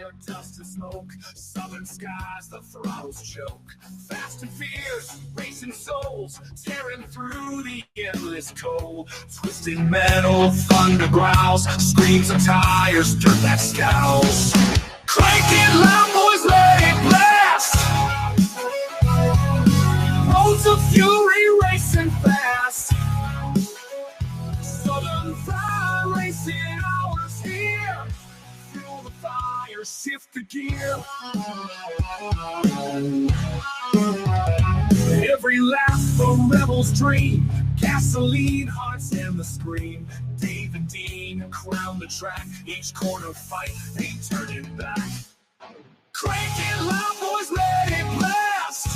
fire, dust and smoke. Southern skies, the throttles choke. Fast and fierce, racing souls, tearing through the endless cold. Twisting metal, thunder growls, screams of tires, dirt that scowls. Crank it loud, boys, let it blast. Roads of fury racing fast. Southern fire racing hours here. Fuel the fire, shift the gear. Every lap a rebel's dream. Gasoline, hearts, and the scream. Dave and Dean crown the track. Each corner fight, ain't turning back. Crank it loud, boys, let it blast.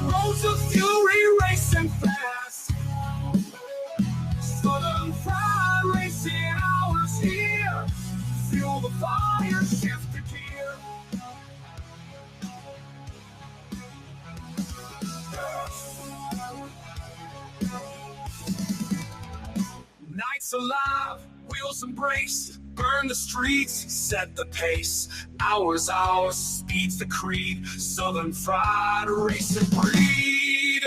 Roads of fury racing fast. Southern fire racing hours here. Fuel the fire, shift the gear. Nights alive, wheels embrace, burn the streets, set the pace. Hours, speed's the creed. Southern fried racing breed.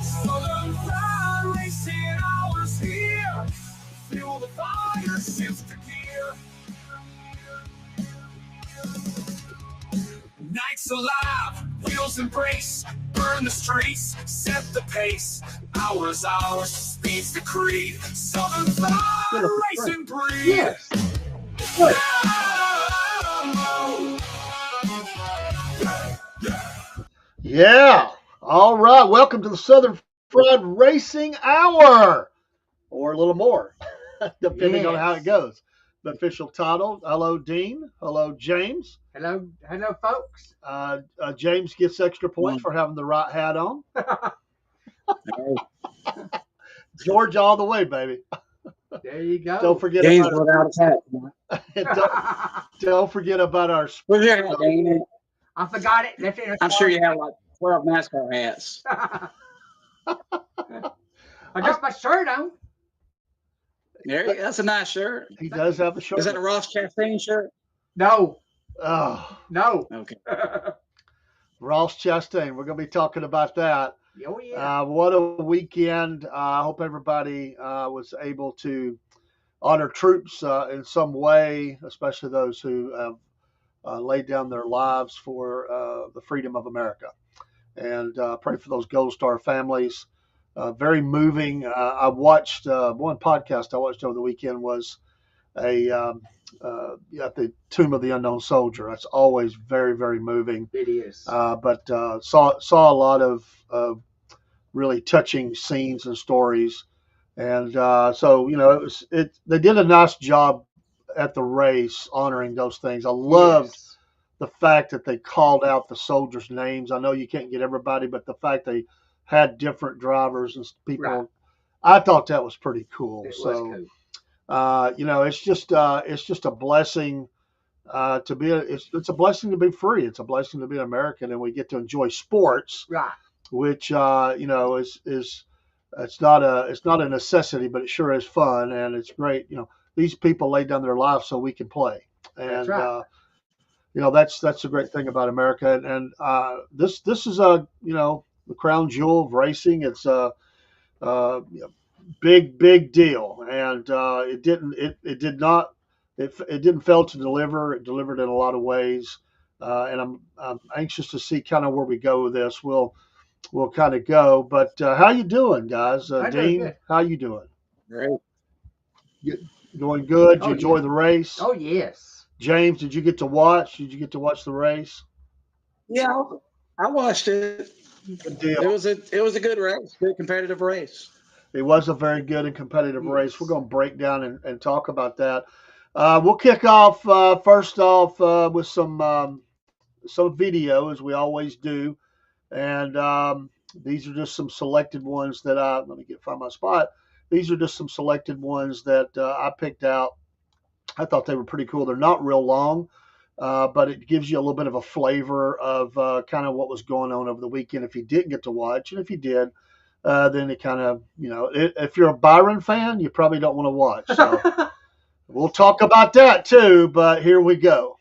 Southern fried racing hours here. Fuel the fire, shift the gear. Nights alive, wheels embrace, burn the streets, set the pace. Hours, speed's the creed. Southern fire racing breed. Yes. Good. Yeah. All right. Welcome to the Southern Fried Racing Hour, or a little more, depending on how it goes. The official title. Hello, Dean. Hello, James. Hello, folks. James gets extra points for having the right hat on. George all the way, baby. There you go. Don't forget James about without his hat. don't forget about our. Where's your hat, Dean? I forgot it. Left it in a I'm sure you have like 12 NASCAR hats. I got my shirt on. There, that's a nice shirt. He does have a shirt. Is that a Ross Chastain shirt? No. Oh, No. Okay. Ross Chastain. We're going to be talking about that. Oh, yeah. What a weekend. I hope everybody was able to honor troops in some way, especially those who have laid down their lives for the freedom of America. And pray for those Gold Star families. Very moving. I watched one podcast I watched over the weekend was at the Tomb of the Unknown Soldier. That's always very, very moving. It is. But saw a lot of really touching scenes and stories, and so they did a nice job at the race honoring those things. I loved the fact that they called out the soldiers' names. I know you can't get everybody, but the fact they had different drivers and people, right. I thought that was pretty cool. It was cool. It's just a blessing to be. It's a blessing to be free. It's a blessing to be an American, and we get to enjoy sports, right? Which is it's not a necessity, but it sure is fun, and it's great. These people laid down their lives so we can play, and that's right. That's a great thing about America, and this is the crown jewel of racing. It's a big deal, and it didn't fail to deliver. It delivered in a lot of ways, and I'm anxious to see kind of where we go with this. We'll kind of go, but how you doing, guys? Dean, how you doing? Great. Doing good. Did you enjoy the race? Oh yes. James, did you get to watch? Did you get to watch the race? Yeah, I watched it. Good deal. It was a good race, good competitive race. It was a very good and competitive race. We're going to break down and talk about that. We'll kick off first off with some video, as we always do, and these are just some selected ones that let me find my spot. These are just some selected ones that I picked out. I thought they were pretty cool. They're not real long, but it gives you a little bit of a flavor of kind of what was going on over the weekend if you didn't get to watch. And if you did, then it kind of, if you're a Byron fan, you probably don't want to watch. So we'll talk about that too, but here we go.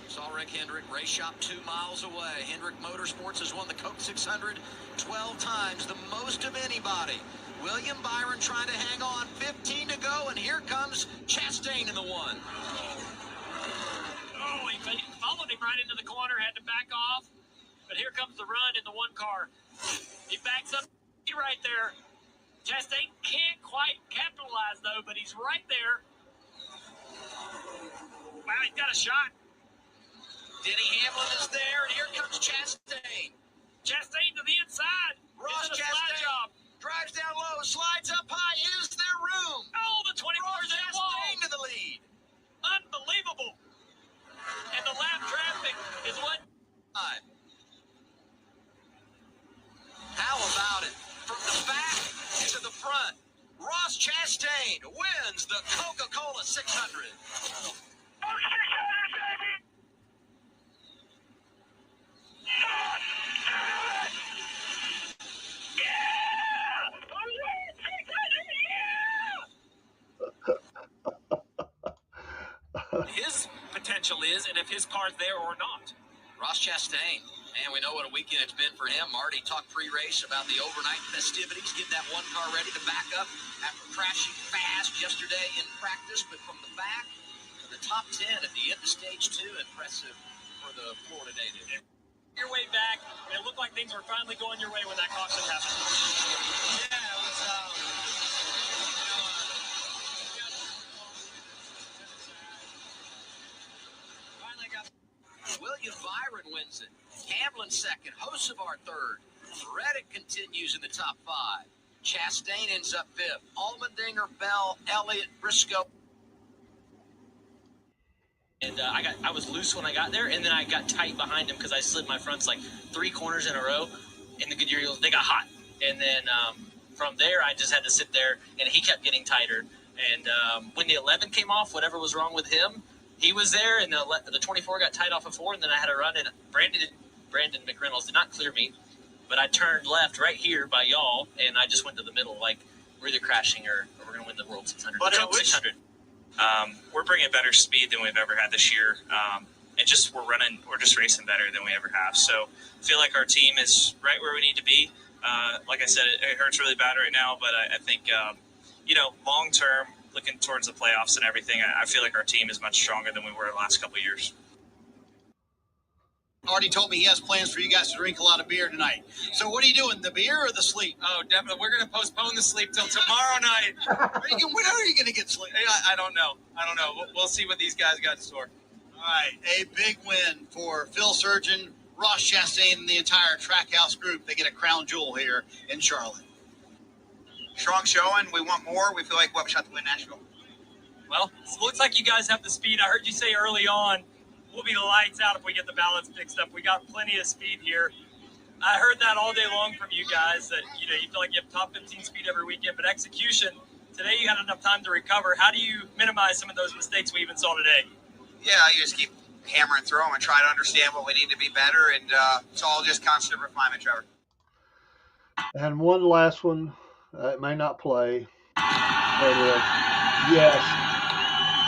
Saw Rick Hendrick race shop 2 miles away. Hendrick Motorsports has won the Coke 600 12 times, the most of anybody. William Byron trying to hang on, 15 to go, and here comes Chastain in the one. Oh, he followed him right into the corner, had to back off. But here comes the run in the one car. He backs up right there. Chastain can't quite capitalize, though, but he's right there. Wow, he's got a shot. Denny Hamlin is there, and here comes Chastain. Chastain to the inside. Ross Into the slide Chastain job. drives down low, slides up high. Is there room? Oh, the 24 Ross is in the wall. Chastain to the lead. Unbelievable. And the lap traffic is what? How about it? From the back to the front, Ross Chastain wins the Coca-Cola 600. His potential is, and if his car's there or not. Ross Chastain, man, we know what a weekend it's been for him. Marty talked pre-race about the overnight festivities, getting that one car ready to back up after crashing fast yesterday in practice, but from the back to the top 10 at the end of stage 2, impressive for the Florida native. Your way back, and it looked like things were finally going your way when that caution happened. Yeah, it was, William Byron wins it. Hamlin second. Hocevar third. Reddick continues in the top 5. Chastain ends up 5th. Allmendinger, Bell, Elliott, Briscoe. And I was loose when I got there, and then I got tight behind him because I slid my fronts like 3 corners in a row. And the Goodyear Eagles, they got hot. And then from there, I just had to sit there, and he kept getting tighter. And when the 11 came off, whatever was wrong with him, he was there, and the 24 got tight off of 4, and then I had a run, and Brandon McReynolds did not clear me, but I turned left right here by y'all, and I just went to the middle, like we're either crashing or we're going to win the World 600. But the Coke 600. We're bringing better speed than we've ever had this year. And we're just racing better than we ever have. So I feel like our team is right where we need to be. Like I said, it hurts really bad right now, but I think, long term, looking towards the playoffs and everything, I feel like our team is much stronger than we were the last couple of years. Artie told me he has plans for you guys to drink a lot of beer tonight. So what are you doing, the beer or the sleep? Oh, definitely. We're going to postpone the sleep till tomorrow night. When are you going to get sleep? I don't know. We'll see what these guys got in store. All right, a big win for Phil Surgeon, Ross Chastain, and the entire Trackhouse group. They get a crown jewel here in Charlotte. Strong showing. We want more. We feel like we have a shot to win Nashville. Well, it looks like you guys have the speed. I heard you say early on, we'll be the lights out if we get the balance fixed up. We got plenty of speed here. I heard that all day long from you guys, that you feel like you have top 15 speed every weekend, but execution, today you had enough time to recover. How do you minimize some of those mistakes we even saw today? Yeah, you just keep hammering through them and try to understand what we need to be better, and it's all just constant refinement, Trevor. And one last one. It may not play. There it is. Yes.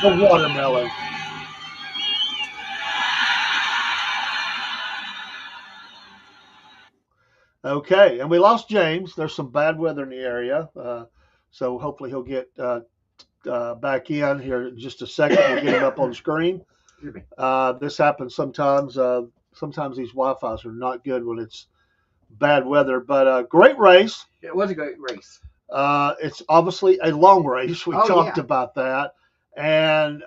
The watermelon. Okay, and we lost James. There's some bad weather in the area, so hopefully he'll get back in here in just a second. We'll get him up on the screen. This happens sometimes. Sometimes these Wi-Fi's are not good when it's bad weather, but great race. It was a great race. It's obviously a long race. We talked about that, and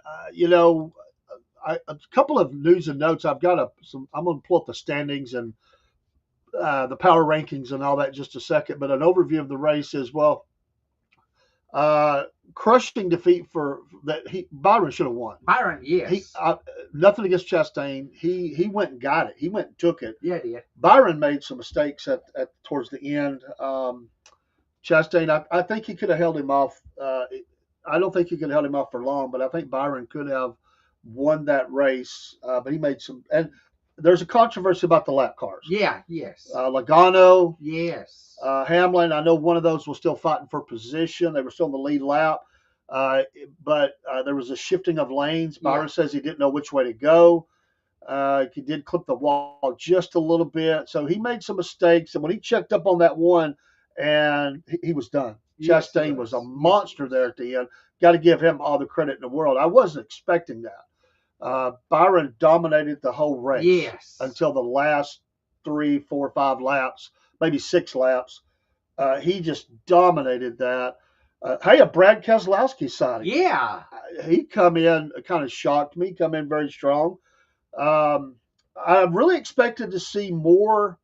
a couple of news and notes. I've got I'm going to pull up the standings and the power rankings and all that in just a second, but an overview of the race as well. Crushing defeat for that. Byron should have won. Byron, yes. Nothing against Chastain. He went and got it. He went and took it. Yeah, he did. Byron made some mistakes at towards the end. Chastain, I think he could have held him off. I don't think he could have held him off for long, but I think Byron could have won that race, but he made some. And there's a controversy about the lap cars. Yeah. Yes. Logano, Yes. Hamlin. I know one of those was still fighting for position. They were still in the lead lap, but there was a shifting of lanes. Byron says he didn't know which way to go. He did clip the wall just a little bit, so he made some mistakes. And when he checked up on that one, and he was done. Yes, he Chastain was a was. monster there at the end. Got to give him all the credit in the world. I wasn't expecting that. Byron dominated the whole race Yes. until the last 3, 4, 5 laps, maybe 6 laps. He just dominated that. Hey, a Brad Keselowski signing. Yeah. He come in, kind of shocked me, come in very strong. I really expected to see more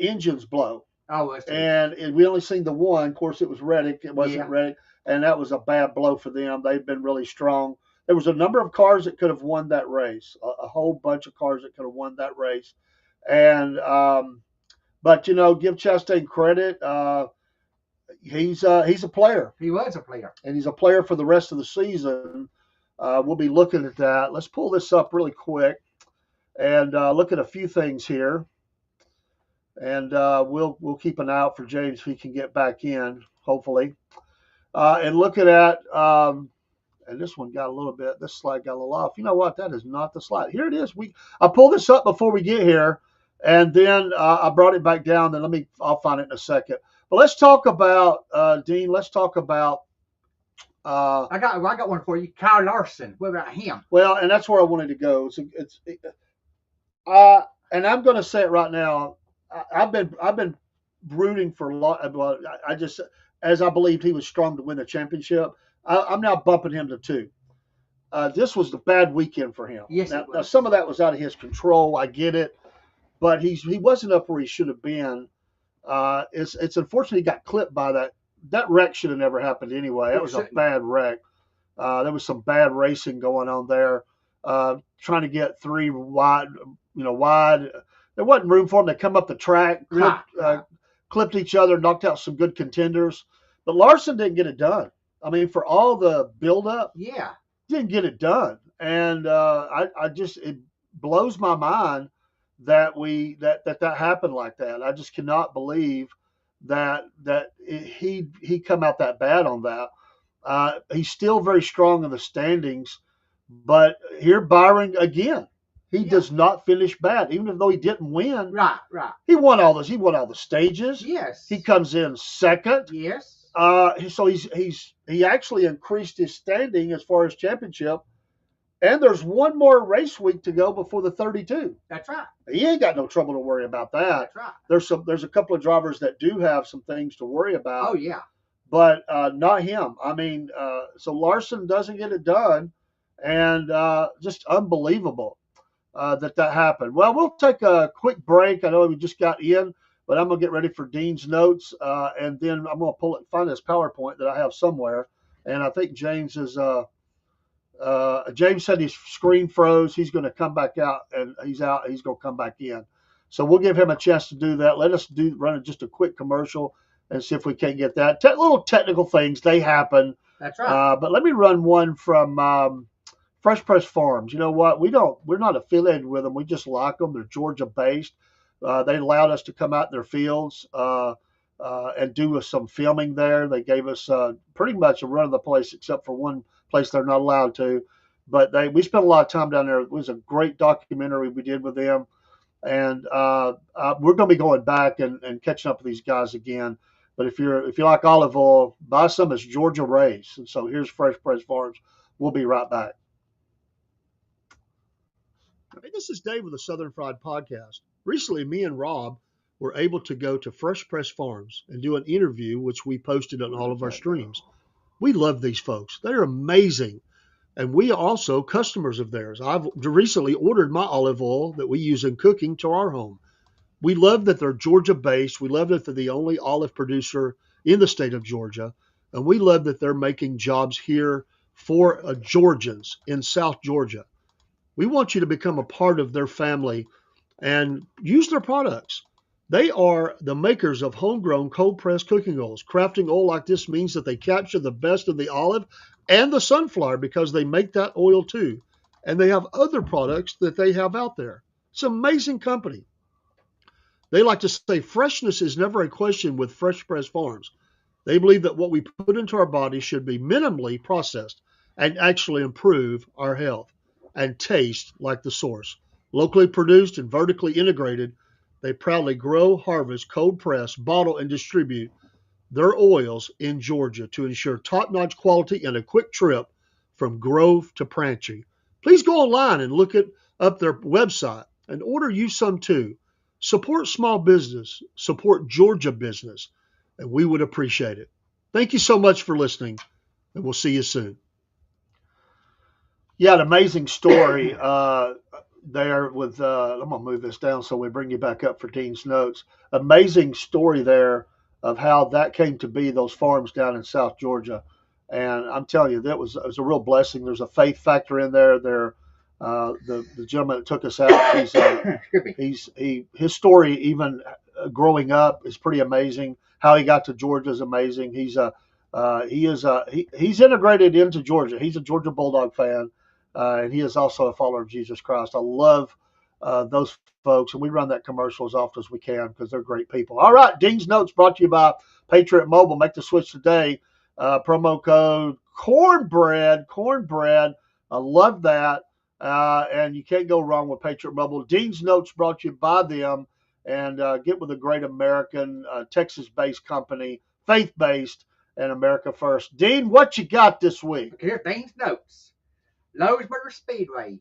engines blow. Oh, that's And we only seen the one. Of course, it was Reddick. It wasn't Yeah. Reddick. And that was a bad blow for them. They've been really strong. There was a number of cars that could have won that race, a whole bunch of cars that could have won that race. And, but, give Chastain credit. He's a player, He was a player. and he's a player for the rest of the season. We'll be looking at that. Let's pull this up really quick and look at a few things here. And we'll keep an eye out for James if he can get back in, hopefully. And looking at, and this one got a little bit, this slide got a little off. You know what? That is not the slide. Here it is. I pulled this up before we get here, and then I brought it back down. Then I'll find it in a second. But let's talk about, Dean, let's talk about. I got one for you. Kyle Larson. What about him? Well, and that's where I wanted to go. And I'm going to say it right now. I've been rooting for a lot. Well, I just, as I believed he was strong to win the championship, I'm now bumping him to 2. This was the bad weekend for him. Yes, now, it was. now some of that was out of his control. I get it, but he wasn't up where he should have been. It's unfortunate he got clipped by that. That wreck should have never happened anyway. That was a bad wreck. There was some bad racing going on there. Trying to get 3 wide, wide. There wasn't room for them to come up the track, clipped each other, knocked out some good contenders. But Larson didn't get it done. I mean, for all the buildup, Yeah. didn't get it done. And it blows my mind that that happened like that. I just cannot believe that he come out that bad on that. He's still very strong in the standings, but here Byron again, he does not finish bad, even though he didn't win. Right. He won all those. He won all the stages. Yes. He comes in second. Yes. So he actually increased his standing as far as championship. And there's one more race week to go before the 32. That's right. He ain't got no trouble to worry about that. That's right. There's a couple of drivers that do have some things to worry about. Oh yeah. But not him. I mean, so Larson doesn't get it done, and just unbelievable that happened. Well, we'll take a quick break. I know we just got in, but I'm gonna get ready for Dean's notes, and then I'm gonna find this PowerPoint that I have somewhere, and I think James is. James said his screen froze. He's going to come back out, and he's out. He's going to come back in. So we'll give him a chance to do that. Let us run just a quick commercial and see if we can't get that. Little technical things, they happen. That's right. But let me run one from Fresh Press Farms. You know what? We're not affiliated with them. We just like them. They're Georgia based. They allowed us to come out in their fields and do some filming there. They gave us pretty much a run of the place, except for one place they're not allowed to. But we spent a lot of time down there. It was a great documentary we did with them. And we're going to be going back and catching up with these guys again. But if you like olive oil, buy some. It's Georgia raised. And so here's Fresh Press Farms. We'll be right back. Hey, this is Dave with the Southern Fried Podcast. Recently, me and Rob were able to go to Fresh Press Farms and do an interview, which we posted on all of our streams. We love these folks. They're amazing. And we are also customers of theirs. I've recently ordered my olive oil that we use in cooking to our home. We love that they're Georgia-based. We love that they're the only olive producer in the state of Georgia. And we love that they're making jobs here for Georgians in South Georgia. We want you to become a part of their family and use their products. They are the makers of homegrown cold-pressed cooking oils. Crafting oil like this means that they capture the best of the olive and the sunflower because they make that oil too. and they have other products that they have out there. It's an amazing company. They like to say freshness is never a question with Fresh Press Farms. They believe that what we put into our body should be minimally processed and actually improve our health and taste like the source. Locally produced and vertically integrated, they proudly grow, harvest, cold press, bottle, and distribute their oils in Georgia to ensure top-notch quality and a quick trip from grove to pantry. Please go online and look up their website and order you some too. Support small business, support Georgia business, and we would appreciate it. Thank you so much for listening, and we'll see you soon. Yeah, an amazing story there with, I'm going to move this down so we bring you back up for Dean's notes. Amazing story there of how that came to be, those farms down in South Georgia. And I'm telling you, it was a real blessing. There's a faith factor in there. The gentleman that took us out, his story, even growing up, is pretty amazing. How he got to Georgia is amazing. He's integrated into Georgia. He's a Georgia Bulldog fan, and he is also a follower of Jesus Christ. I love those folks, and we run that commercial as often as we can because they're great people. All right, Dean's Notes brought to you by Patriot Mobile. Make the switch today. Promo code Cornbread. I love that. And you can't go wrong with Patriot Mobile. Dean's Notes brought to you by them. And get with a great American, Texas-based company, faith-based, and America first. Dean, what you got this week? Here's Dean's Notes. Lowesburg Speedway.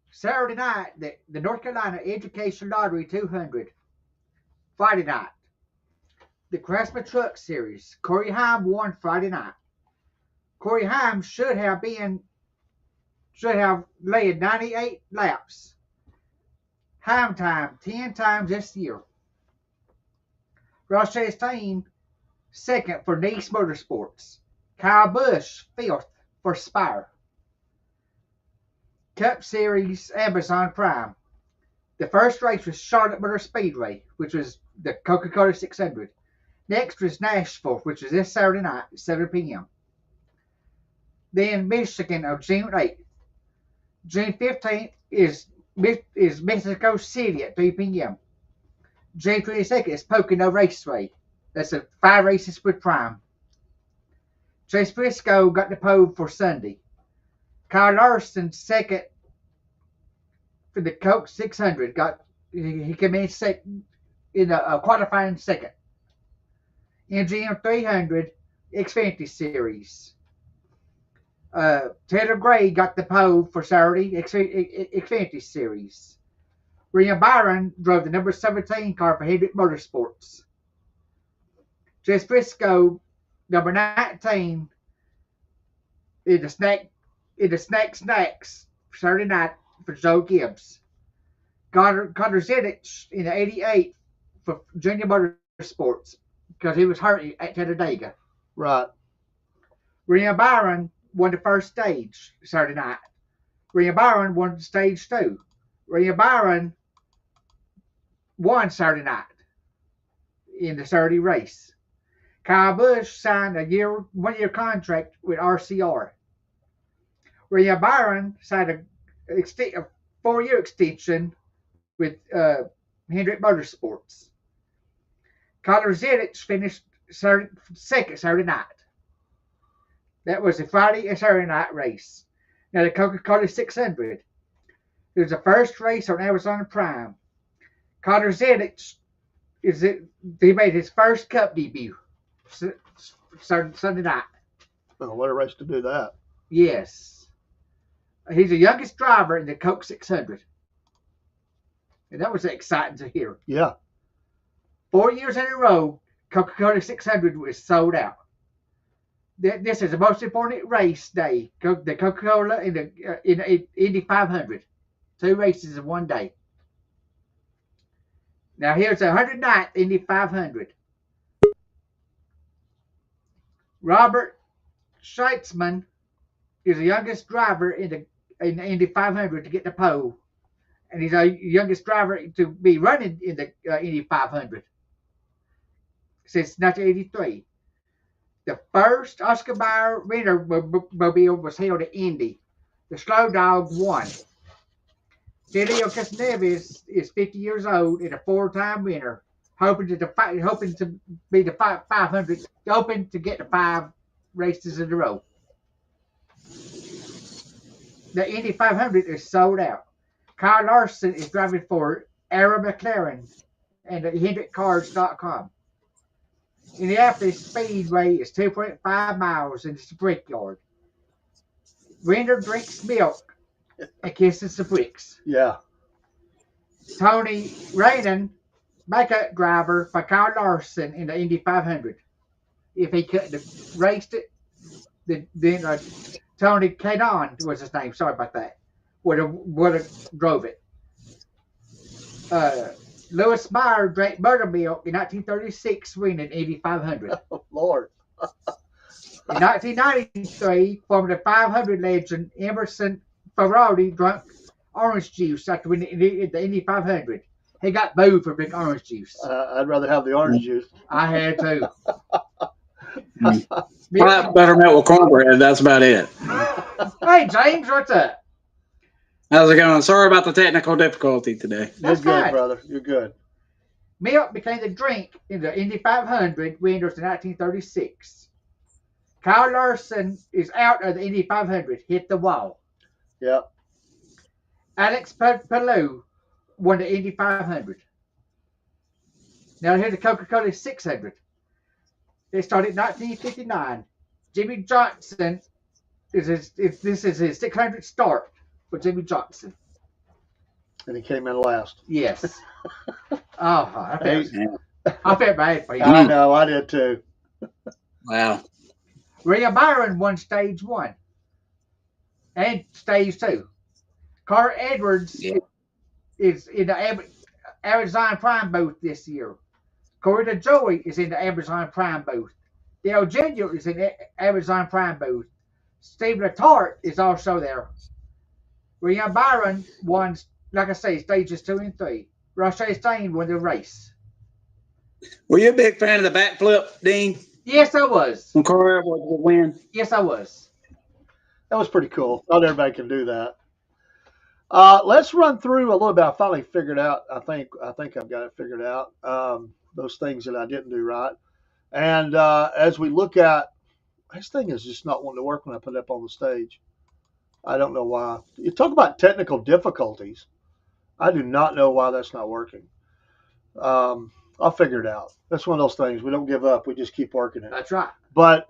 Saturday night, the North Carolina Education Lottery 200. Friday night, the Craftsman Truck Series. Corey Heim won Friday night. Corey Heim should have laid 98 laps. Heim time 10 times this year. Ross Chastain second for Nice Motorsports. Kyle Busch 5th for Spire. Cup Series Amazon Prime. The first race was Charlotte Motor Speedway, which was the Coca-Cola 600. Next was Nashville, which is this Saturday night at 7 p.m. Then Michigan on June 8th. June 15th is Mexico City at 3 p.m. June 22nd is Pocono Raceway. That's 5 races with Prime. Chase Briscoe got the pole for Sunday. Kyle Larson second for the Coke 600. He came in second in a qualifying second. MGM 300 Xfinity Series. Taylor Gray got the pole for Saturday Xfinity Series. William Byron drove the number 17 car for Hendrick Motorsports. Chase Briscoe, number 19, in the Snacks Saturday night for Joe Gibbs. Connor Zenich in the 88 for Junior Motorsports because he was hurt at Talladega. Right. William Byron won the first stage Saturday night. William Byron won stage 2. William Byron won Saturday night in the Saturday race. Kyle Busch signed a 1-year contract with RCR. William Byron signed a 4-year extension with Hendrick Motorsports. Connor Zenich finished second Saturday night. That was a Friday and Saturday night race. Now the Coca-Cola 600. It was the first race on Amazon Prime. Connor Zenich he made his first Cup debut Sunday night. Oh, what a race to do that. Yes. He's the youngest driver in the Coke 600. And that was exciting to hear. Yeah. 4 years in a row, Coca-Cola 600 was sold out. This is the most important race day. The Coca-Cola in the Indy 500. 2 races in one day. Now here's the 109th Indy 500. Robert Scheitzman is the youngest driver in the Indy 500 to get the pole. And he's the youngest driver to be running in the Indy 500 since 1983. The first Oscar Mayer Wienermobile was held at Indy. The Slow Dog won. Helio Castroneves is 50 years old and a 4-time winner, hoping to be the 500, hoping to get the 5 races in a row. The Indy 500 is sold out. Kyle Larson is driving for Arrow McLaren and HendrickCars.com. Indianapolis Speedway is 2.5 miles in the brickyard. Render drinks milk and kisses the bricks. Yeah. Tony Rainen, backup driver for Kyle Larson in the Indy 500. If he couldn't have raced it, then Tony Cadon was his name. Sorry about that. Would have drove it. Lewis Meyer drank buttermilk in 1936, winning Indy 500. Oh, Lord. In 1993, Formula 500 legend Emerson Ferrari drank orange juice after winning the Indy 500. He got booed for drinking orange juice. I'd rather have the orange juice. I had to. Buttermilk with cornbread. That's about it. Hey, James, what's up? How's it going? Sorry about the technical difficulty today. You're That's good, fine. brother. You're good. Milk became the drink in the Indy 500 winners in 1936. Kyle Larson is out of the Indy 500, hit the wall. Yep. Alex Palou won the Indy 500. Now here's the Coca-Cola 600. They started in 1959. Jimmy Johnson this is his 600th start for Jimmy Johnson. And he came in last. Yes. I felt bad for you. I know. I did too. Wow. William Byron won stage 1 and stage 2. Carl Edwards is in the Amazon Prime booth this year. Corey DeJoy is in the Amazon Prime booth. Dale Jr. is in the Amazon Prime booth. Steve Letarte is also there. William Byron won, like I say, stages 2 and 3. Roche Stain won the race. Were you a big fan of the backflip, Dean? Yes, I was. When Carl Edwards would win? Yes, I was. That was pretty cool. Not everybody can do that. Let's run through a little bit. I finally figured out. I think I've got it figured out. Those things that I didn't do right. And as we look at, this thing is just not wanting to work when I put it up on the stage. I don't know why. You talk about technical difficulties. I do not know why that's not working. I'll figure it out. That's one of those things. We don't give up. We just keep working it. That's right. But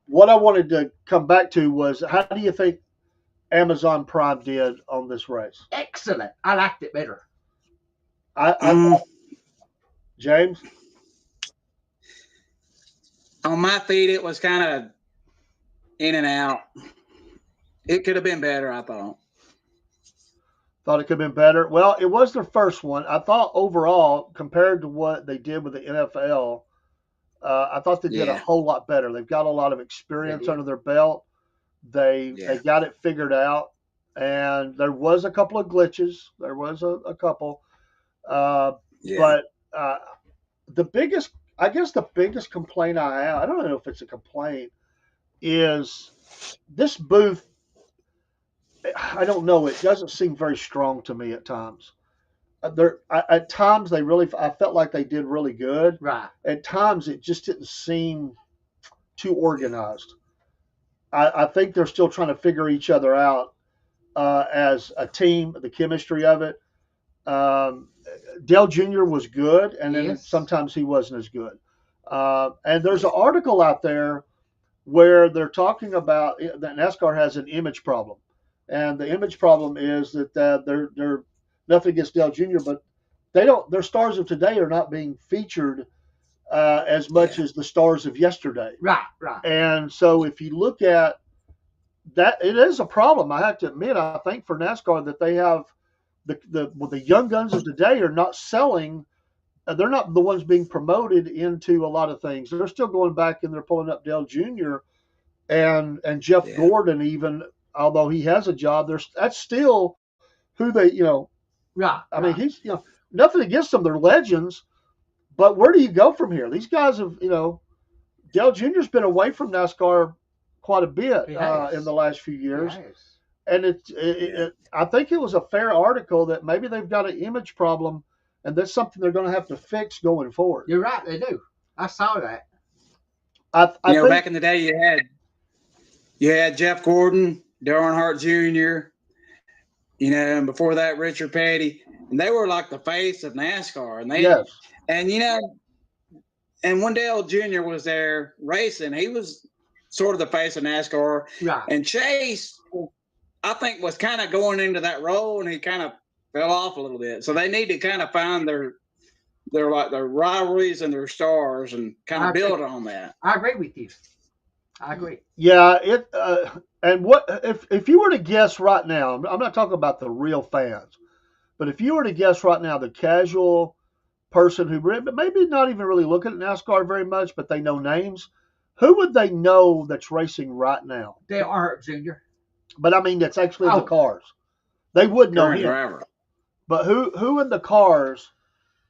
what I wanted to come back to was, how do you think Amazon Prime did on this race? Excellent. I liked it better. James? On my feed, it was kind of in and out. It could have been better, I thought. Thought it could have been better. Well, it was their first one. I thought overall, compared to what they did with the NFL, I thought they did a whole lot better. They've got a lot of experience under their belt. They got it figured out. And there was a couple of glitches. There was a couple. But the biggest complaint I have, I don't know if it's a complaint, is this booth. I don't know. It doesn't seem very strong to me at times. At times I felt like they did really good. Right. At times it just didn't seem too organized. I think they're still trying to figure each other out as a team, the chemistry of it. Dale Jr. was good, and then sometimes he wasn't as good. And there's an article out there where they're talking about that NASCAR has an image problem. And the image problem is that they're nothing against Dale Jr., but their stars of today are not being featured as much as the stars of yesterday. Right. And so if you look at that, it is a problem. I have to admit, I think for NASCAR that they have the young guns of today are not selling. They're not the ones being promoted into a lot of things. They're still going back and they're pulling up Dale Jr. and Jeff Gordon even. Although he has a job, that's still who they, Right. I mean, he's, nothing against them. They're legends, but where do you go from here? These guys have, Dale Jr.'s been away from NASCAR quite a bit He has. in the last few years. Yes. And I think it was a fair article that maybe they've got an image problem, and that's something they're going to have to fix going forward. You're right, they do. I saw that. I You know, think, back in the day, you had Jeff Gordon, Dale Earnhardt Jr., you know, and before that, Richard Petty, and they were like the face of NASCAR. And yes, and you know, and when Dale Jr. was there racing, he was sort of the face of NASCAR. Right. And Chase, I think, was kind of going into that role, and he kind of fell off a little bit. So they need to kind of find their rivalries and their stars and kind of build on that. I agree with you. I agree. yeah. And what if you were to guess right now? I'm not talking about the real fans, but if you were to guess right now, the casual person who maybe not even really looking at NASCAR very much, but they know names, who would they know that's racing right now? Dale Earnhardt Jr. But I mean, that's actually in the cars. They would know Current him. driver. But who in the cars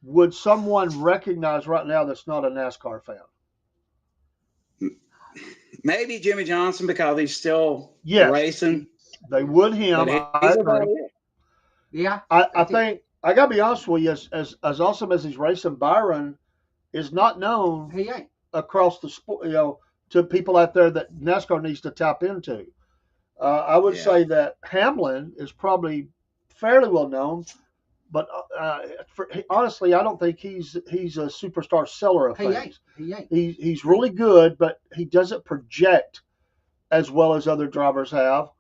would someone recognize right now that's not a NASCAR fan? Maybe Jimmy Johnson, because he's still Yes. racing. They would him. But I he's about agree. it. Yeah. I think I gotta be honest with you. As awesome as he's racing, Byron is not known He ain't. across the sport. You know, to people out there that NASCAR needs to tap into. I would Yeah. say that Hamlin is probably fairly well known, but honestly, I don't think he's a superstar seller of He things. ain't. He ain't. He's really good, but he doesn't project as well as other drivers have.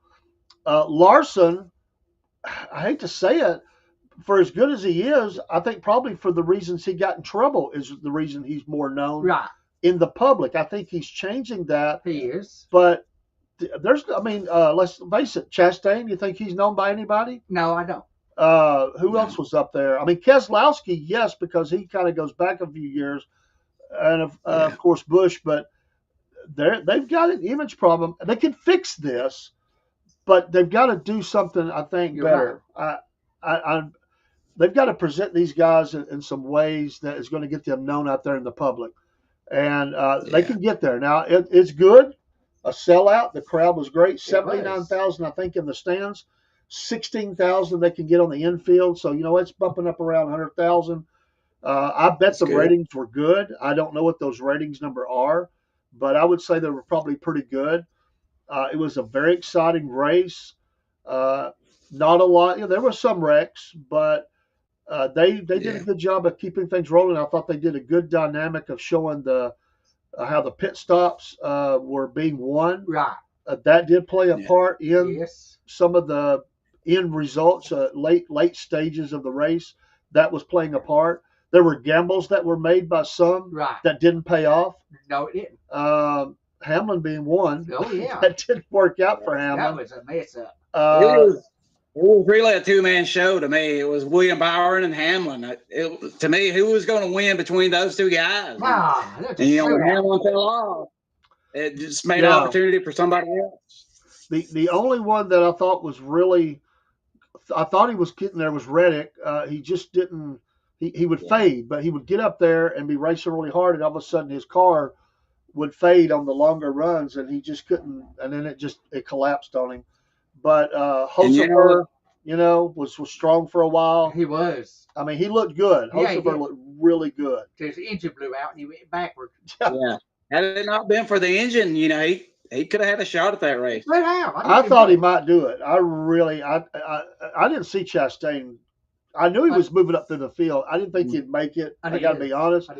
Larson, I hate to say it, for as good as he is, I think probably for the reasons he got in trouble is the reason he's more known Right. in the public. I think he's changing that, He is. but let's face it, Chastain, you think he's known by anybody? No, I don't. Who else was up there? I mean, Keselowski, yes, because he kind of goes back a few years, and of course Busch, but they've got an image problem. They can fix this, but they've got to do something, I think, You're better. They've got to present these guys in some ways that is going to get them known out there in the public, and they can get there. Now, it's good. A sellout. The crowd was great. 79,000, I think, in the stands. 16,000 they can get on the infield. So, you know, it's bumping up around 100,000. I bet the ratings were good. I don't know what those ratings number are, but I would say they were probably pretty good. It was a very exciting race. Not a lot. You know, there were some wrecks, but they did a good job of keeping things rolling. I thought they did a good dynamic of showing how the pit stops were being won. Right. That did play a part in Yes. some of the end results, late stages of the race. That was playing a part. There were gambles that were made by some Right. that didn't pay off. No, it didn't. Hamlin being one. Oh, yeah. That didn't work out for That Hamlin. was a mess up. It was really a two-man show to me. It was William Byron and Hamlin. To me, who was going to win between those two guys? That's And, you know, when shootout. Hamlin fell off, it just made an opportunity for somebody else. The only one that I thought was really, I thought he was getting there was Reddick. He just didn't. He would fade, but he would get up there and be racing really hard, and all of a sudden his car would fade on the longer runs, and he just couldn't. And then it collapsed on him. But Hoseberg, was strong for a while. He was. I mean, he looked good. Yeah, he Hoseberg did. looked really good. His engine blew out and he went backward. Yeah. Had it not been for the engine, you know, he could have had a shot at that race. Let out. I thought he might do it. I didn't see Chastain. I knew he was moving up through the field. I didn't think he'd make it. I got to be honest.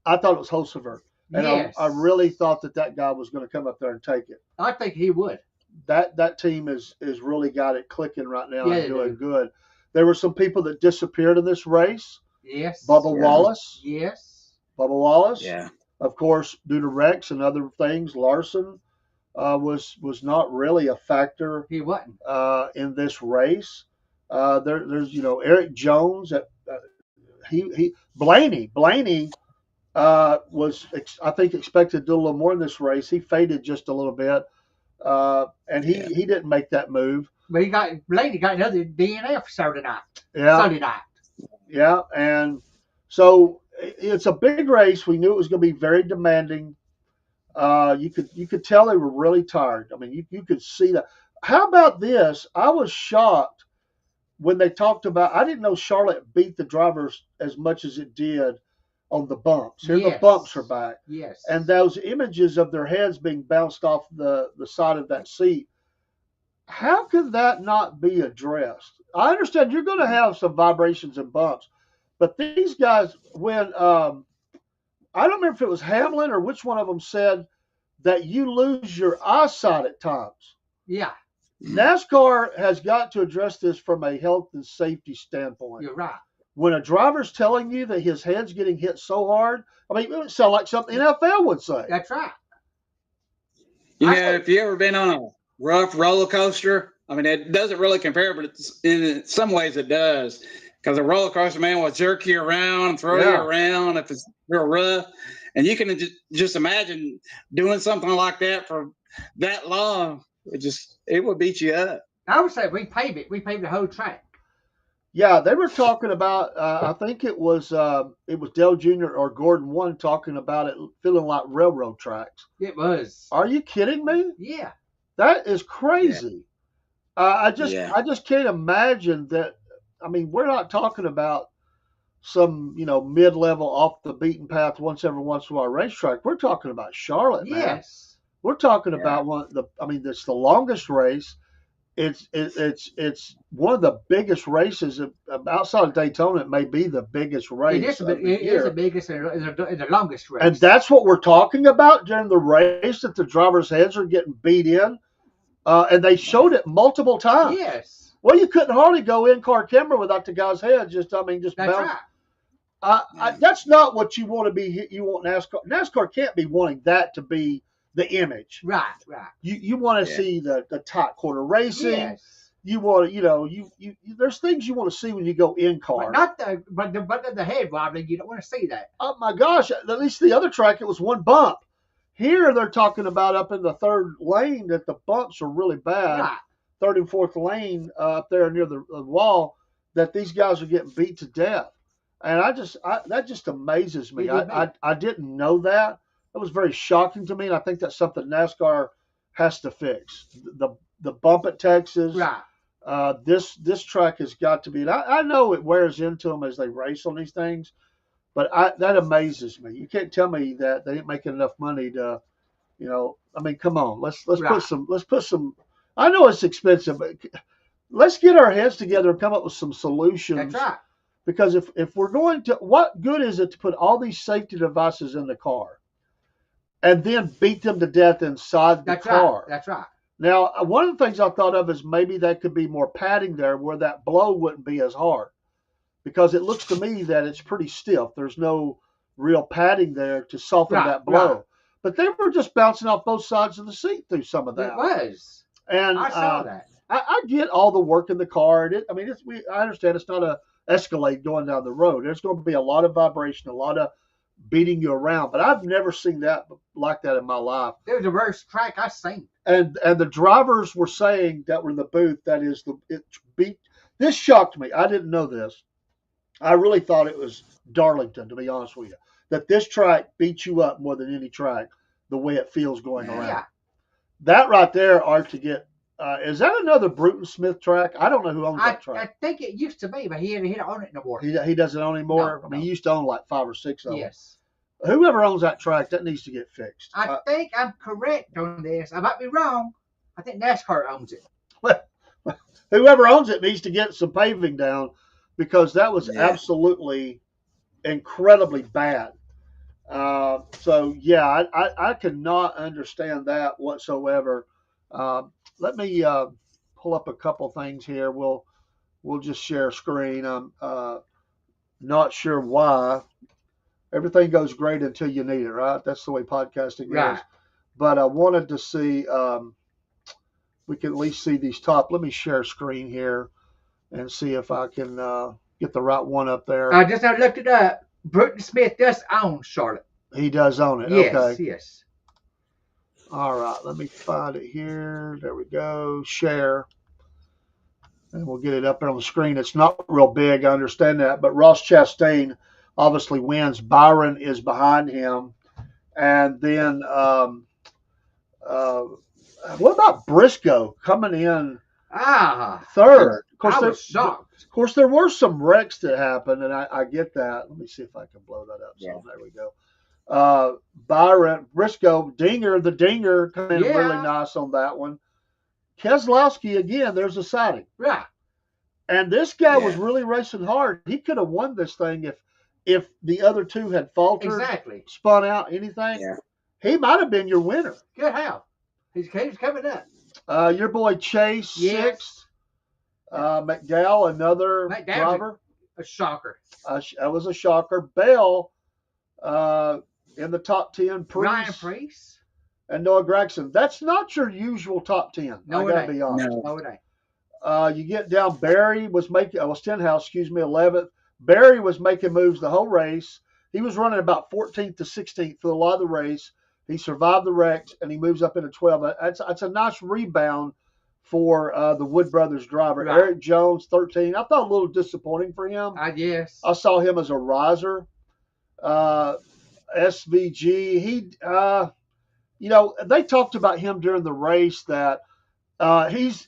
I thought it was Hoseberg. And Yes. I really thought that guy was going to come up there and take it. I think he would. That team is really got it clicking right now Yeah, and they doing do. good. There were some people that disappeared in this race. Yes. Bubba Wallace. Yes. Bubba Wallace. Yeah. Of course, due to wrecks and other things, Larson was not really a factor. He wasn't. In this race. There's Eric Jones. Blaney was I think expected to do a little more in this race. He faded just a little bit, and he didn't make that move. But Blaney got another DNF Saturday night. Yeah. Sunday night. Yeah, and so it's a big race. We knew it was going to be very demanding. You could tell they were really tired. I mean, you could see that. How about this? I was shocked when they talked about. I didn't know Charlotte beat the drivers as much as it did on the bumps. Here the bumps are back. Yes. And those images of their heads being bounced off the side of that seat, how could that not be addressed? I understand you're going to have some vibrations and bumps, but these guys, when I don't remember if it was Hamlin or which one of them said that you lose your eyesight at times. Yeah. NASCAR has got to address this from a health and safety standpoint. You're right. When a driver's telling you that his head's getting hit so hard, I mean, it would sound like something NFL would say. That's right. You know, if you ever been on a rough roller coaster, I mean, it doesn't really compare, but in some ways it does. Because a roller coaster, man, will jerk you around, throw you around if it's real rough. And you can just imagine doing something like that for that long. It would beat you up. I would say we paved it. We paved the whole track. Yeah, they were talking about. I think it was Dale Jr. or Gordon One talking about it feeling like railroad tracks. It was. Are you kidding me? Yeah. That is crazy. I just can't imagine that. I mean, we're not talking about some mid-level off the beaten path once in a while racetrack. We're talking about Charlotte, man. Yes. We're talking about it's the longest race. It's one of the biggest races outside of Daytona. It may be the biggest race. It is the biggest and the longest race. And that's what we're talking about during the race, that the drivers' heads are getting beat in. And they showed it multiple times. Yes. Well, you couldn't hardly go in-car camera without the guy's head just That's bounce. right. That's not what you want to be. You want NASCAR. NASCAR can't be wanting that to be the image. Right. You want to see the tight corner racing. Yes. You want you there's things you want to see when you go in car. But the head wobbling, you don't want to see that. Oh my gosh! At least the other track, it was one bump. Here they're talking about up in the third lane that the bumps are really bad. Right. Third and fourth lane up there near the wall, that these guys are getting beat to death. And that just amazes me. I didn't know that. That was very shocking to me, and I think that's something NASCAR has to fix. The bump at Texas. Right. This track has got to be. And I know it wears into them as they race on these things, but that amazes me. You can't tell me that they ain't making enough money to, I mean, come on. Let's put some. I know it's expensive, but let's get our heads together and come up with some solutions. That's right. Because if we're going to, what good is it to put all these safety devices in the car and then beat them to death inside the car? That's right. Now, one of the things I thought of is maybe that could be more padding there where that blow wouldn't be as hard, because it looks to me that it's pretty stiff. There's no real padding there to soften that blow. Right. But they were just bouncing off both sides of the seat through some of that. It was. And I saw that. I get all the work in the car. I understand it's not a Escalade going down the road. There's going to be a lot of vibration, a lot of beating you around. But I've never seen that like that in my life. It was the worst track I've seen. And the drivers were saying that were in the booth, this shocked me. I didn't know this. I really thought it was Darlington, to be honest with you, that this track beats you up more than any track, the way it feels going around. Yeah. That right there ought to get. Is that another Bruton Smith track? I don't know who owns that track. I think it used to be, but he don't own it no more. He doesn't own anymore. No, I mean, he used to own like 5 or 6 of them. Yes. Whoever owns that track, that needs to get fixed. I think I'm correct on this. I might be wrong. I think NASCAR owns it. Whoever owns it needs to get some paving down, because that was absolutely incredibly bad. So yeah, I cannot understand that whatsoever. Let me pull up a couple things here. We'll just share screen. I'm not sure why. Everything goes great until you need it, right? That's the way podcasting goes. But I wanted to see, we can at least see these top. Let me share screen here and see if I can get the right one up there. I just looked it up. Bruton Smith does own Charlotte. He does own it. Yes, okay. Yes. All right. Let me find it here. There we go. Share. And we'll get it up there on the screen. It's not real big. I understand that. But Ross Chastain obviously wins. Byron is behind him. And then What about Briscoe coming in Ah, third? I was shocked. Of course, there were some wrecks that happened, and I get that. Let me see if I can blow that up. Yeah. So there we go. Byron Briscoe, the dinger coming in Yeah. really nice on that one. Keselowski again. There's a sighting, Right. and this guy was Yeah. really racing hard. He could have won this thing if the other two had faltered, Exactly. spun out, anything. Yeah. He might have been your winner. Good how. He's coming up. Your boy Chase, Yes. sixth. McDowell, another McDowell's driver. A shocker. That was a shocker. Bell in the top 10. Ryan Priest Priest. and Noah Gragson. That's not your usual top 10. No, I it gotta ain't. be honest. No. No, it ain't. You get down. Barry was Stenhouse, 11th. Barry was making moves the whole race. He was running about 14th to 16th for a lot of the race. He survived the wrecks and he moves up into 12th. That's a nice rebound for the Wood Brothers driver. Right. Eric Jones, 13. I thought a little disappointing for him. Yes. I saw him as a riser. SVG, they talked about him during the race that he's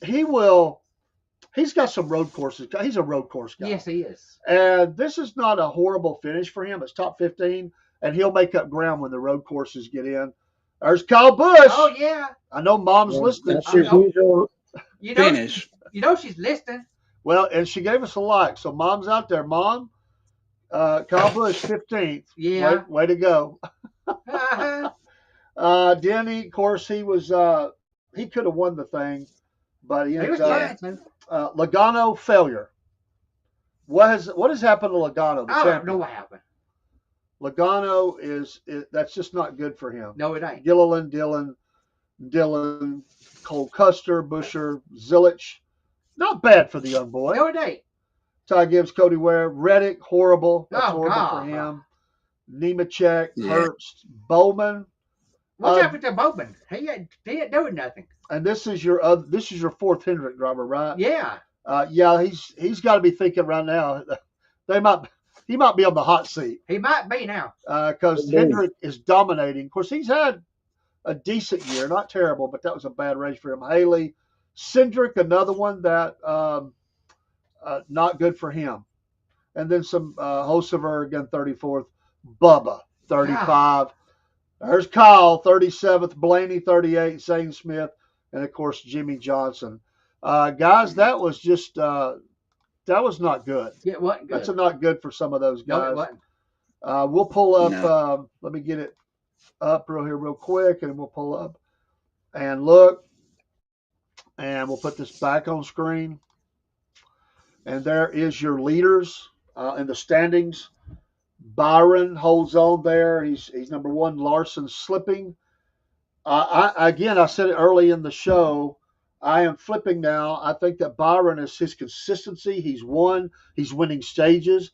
got some road courses. He's a road course guy. Yes, he is. And this is not a horrible finish for him. It's top 15, and he'll make up ground when the road courses get in. There's Kyle Busch. Oh yeah. I know Mom's listening. That's his usual You know, finish. you know she's listening. Well, and she gave us a like. So Mom's out there. Mom, Kyle Busch, 15th. Yeah. Way to go. Uh-huh. Denny, of course, he could have won the thing, but he He was ended trying up. to. Logano failure. What has happened to Logano? The I don't champion? know what happened. Logano that's just not good for him. No, it ain't. Gilliland, Dillon, Cole Custer, Busher, Zilich. Not bad for the young boy. No, it ain't. Ty Gibbs, Cody Ware, Reddick, horrible. That's Oh, horrible God. for him. Nemechek, Yeah. Herbst, Bowman. What's happened to Bowman? He ain't doing nothing. And this is your fourth Hendrick driver, right? Yeah. He's got to be thinking right now. He might be on the hot seat He might be now. because Hendrick is dominating. Of course, he's had a decent year, not terrible, but that was a bad race for him. Haley, Cindric, another one that not good for him. And then some Hosever again, 34th. Bubba, 35. There's Kyle, 37th. Blaney, 38. Zane Smith, and of course Jimmy Johnson. Guys, that was just that was not good. Yeah, it wasn't good. That's not good for some of those No, it guys. wasn't. We'll pull up. No. Let me get it up real quick, and we'll pull up and look, and we'll put this back on screen. And there is your leaders in the standings. Byron holds on there. He's number one. Larson slipping. I said it early in the show. I am flipping now. I think that Byron is his consistency. He's winning stages.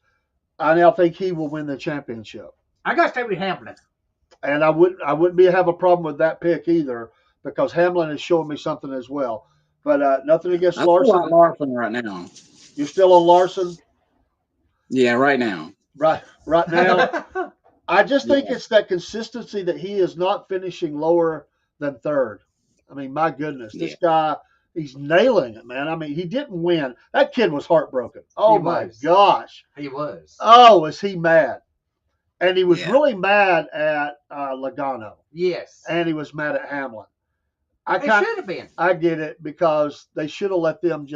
I now think he will win the championship. I got to stay with Hamlin. And I wouldn't have a problem with that pick either because Hamlin is showing me something as well. But nothing against I feel Larson. like Larson right now. You're still on Larson? Yeah, right now. Right now. I just think it's that consistency that he is not finishing lower than third. I mean, my goodness, this guy, he's nailing it, man. I mean, he didn't win. That kid was heartbroken. Oh, my gosh. He was. Oh, was he mad? And he was really mad at Logano. Yes. And he was mad at Hamlin. He should have been. I get it because they should have let them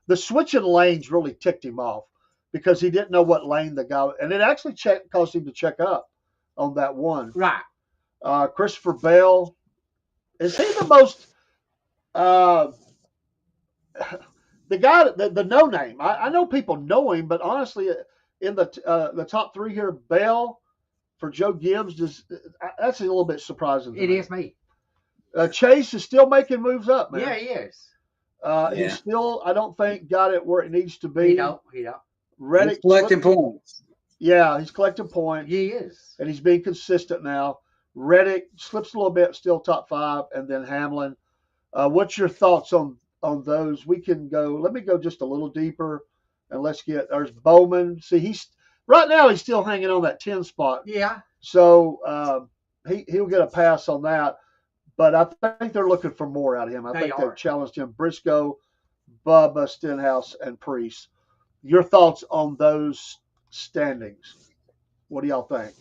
the switching lanes really ticked him off because he didn't know what lane the guy, and it actually caused him to check up on that one. Right. Christopher Bell, is he the most, the guy, the no name? I know people know him, but honestly, in the top three here, Bell for Joe Gibbs, that's a little bit surprising. It is me. Chase is still making moves up, man. Yeah, he is. He's still, I don't think, got it where it needs to be. He don't. Reddick He's collecting points. Yeah, he's collecting points. He is. And he's being consistent now. Reddick slips a little bit, still top five, and then Hamlin. What's your thoughts on those? We can go, let me go just a little deeper, and there's Bowman. See, right now he's still hanging on that 10 spot. Yeah. So he'll get a pass on that. but I think they're looking for more out of him. I think are. they've challenged him. Briscoe, Bubba, Stenhouse, and Priest. Your thoughts on those standings? What do y'all think?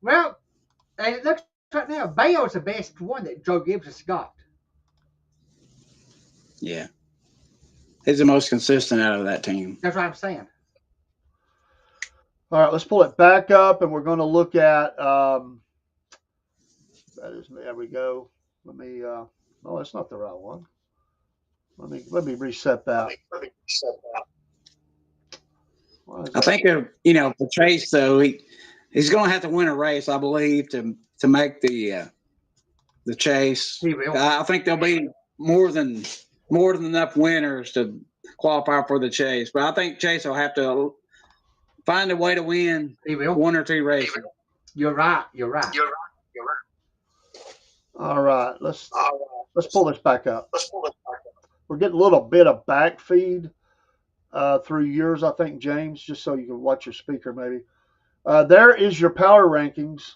Well, and it looks right now, Bale's the best one that Joe Gibbs has got. Yeah. He's the most consistent out of that team. That's what I'm saying. All right, let's pull it back up, and we're going to look at. There we go. Let me. Oh, that's not the right one. Let me reset that. I think for Chase though, he's going to have to win a race, I believe, to make the chase. He will. I think there'll be more than enough winners to qualify for the chase, but I think Chase will have to find a way to win. He will. 1 or 2 races. You're right. All right, let's pull this back up. We're getting a little bit of back feed through yours, I think, James, just so you can watch your speaker maybe. There is your power rankings.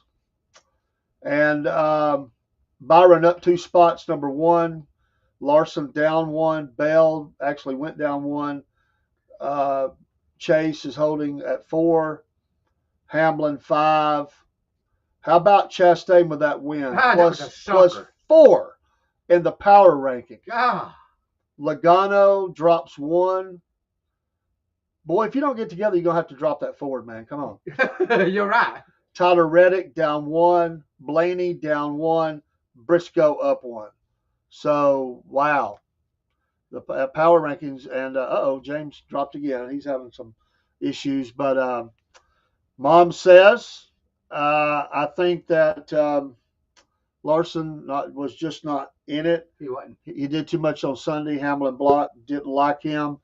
And Byron up 2 spots, number 1. Larson down 1. Bell actually went down 1. Chase is holding at 4. Hamlin 5. How about Chastain with that win? Plus 4 in the power ranking. Logano drops 1. Boy, if you don't get together, you're going to have to drop that forward, man. Come on. You're right. Tyler Reddick down 1. Blaney down 1. Briscoe up 1. So, wow. The power rankings. And, James dropped again. He's having some issues. But Mom says, I think that Larson was just not in it. He wasn't. He did too much on Sunday. Hamlin Block didn't like him.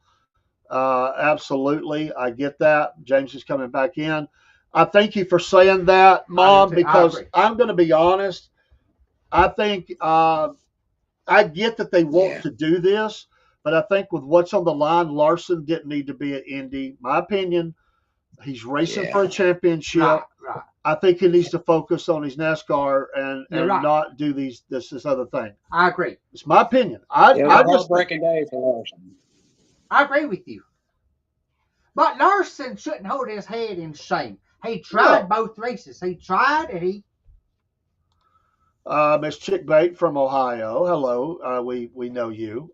Absolutely. I get that. James is coming back in. I thank you for saying that, Mom, because I'm going to be honest. I think I get that they want to do this, but I think with what's on the line, Larson didn't need to be at Indy. My opinion, he's racing for a championship. Right. I think he needs to focus on his NASCAR and not do this other thing. I agree. It's my opinion. Heartbreaking day for Larson. I agree with you. But Larson shouldn't hold his head in shame. He tried both races. He tried and he. Miss Chickbait from Ohio. Hello. We know you.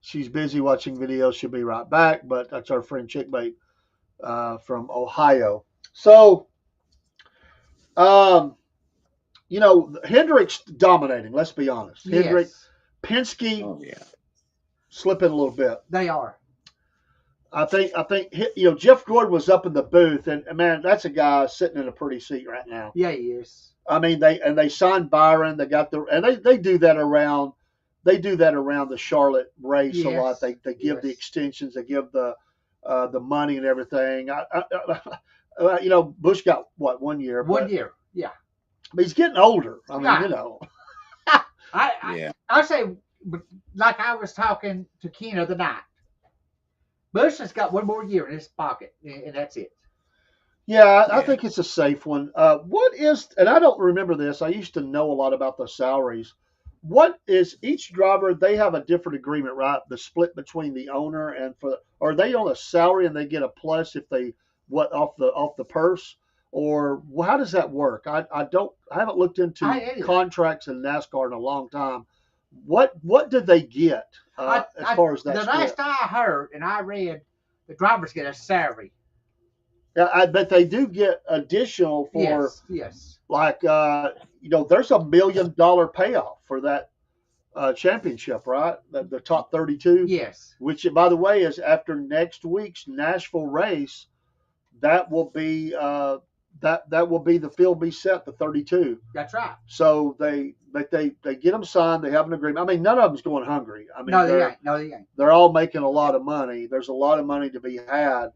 She's busy watching videos. She'll be right back. But that's our friend Chickbait from Ohio. So, Hendrick's dominating. Let's be honest. Yes. Hendrick, Penske, slipping a little bit. They are. I think Jeff Gordon was up in the booth, and man, that's a guy sitting in a pretty seat right now. Yeah, he is. I mean, they signed Byron. They got they do that around the Charlotte race a lot. They give the extensions, they give the money and everything. Busch got what 1 year? 1 year, yeah. But he's getting older. I mean, I say, like I was talking to Keno the night. Busch has got 1 more year in his pocket, and that's it. Yeah, I think it's a safe one. And I don't remember this. I used to know a lot about the salaries. What is each driver? They have a different agreement, right? The split between the owner and are they on a salary and they get a plus if they off the purse, or how does that work? I haven't looked into contracts in NASCAR in a long time. What did they get as far as that? The last I heard and I read, the drivers get a salary. Yeah, I bet they do get additional for yes. Like there's $1 million payoff for that championship, right? The top 32. Yes. Which, by the way, is after next week's Nashville race. That will be that will be the field be set, the 32. That's right. So they get them signed. They have an agreement. I mean, none of them's going hungry. I mean, no, they ain't. They're all making a lot of money. There's a lot of money to be had.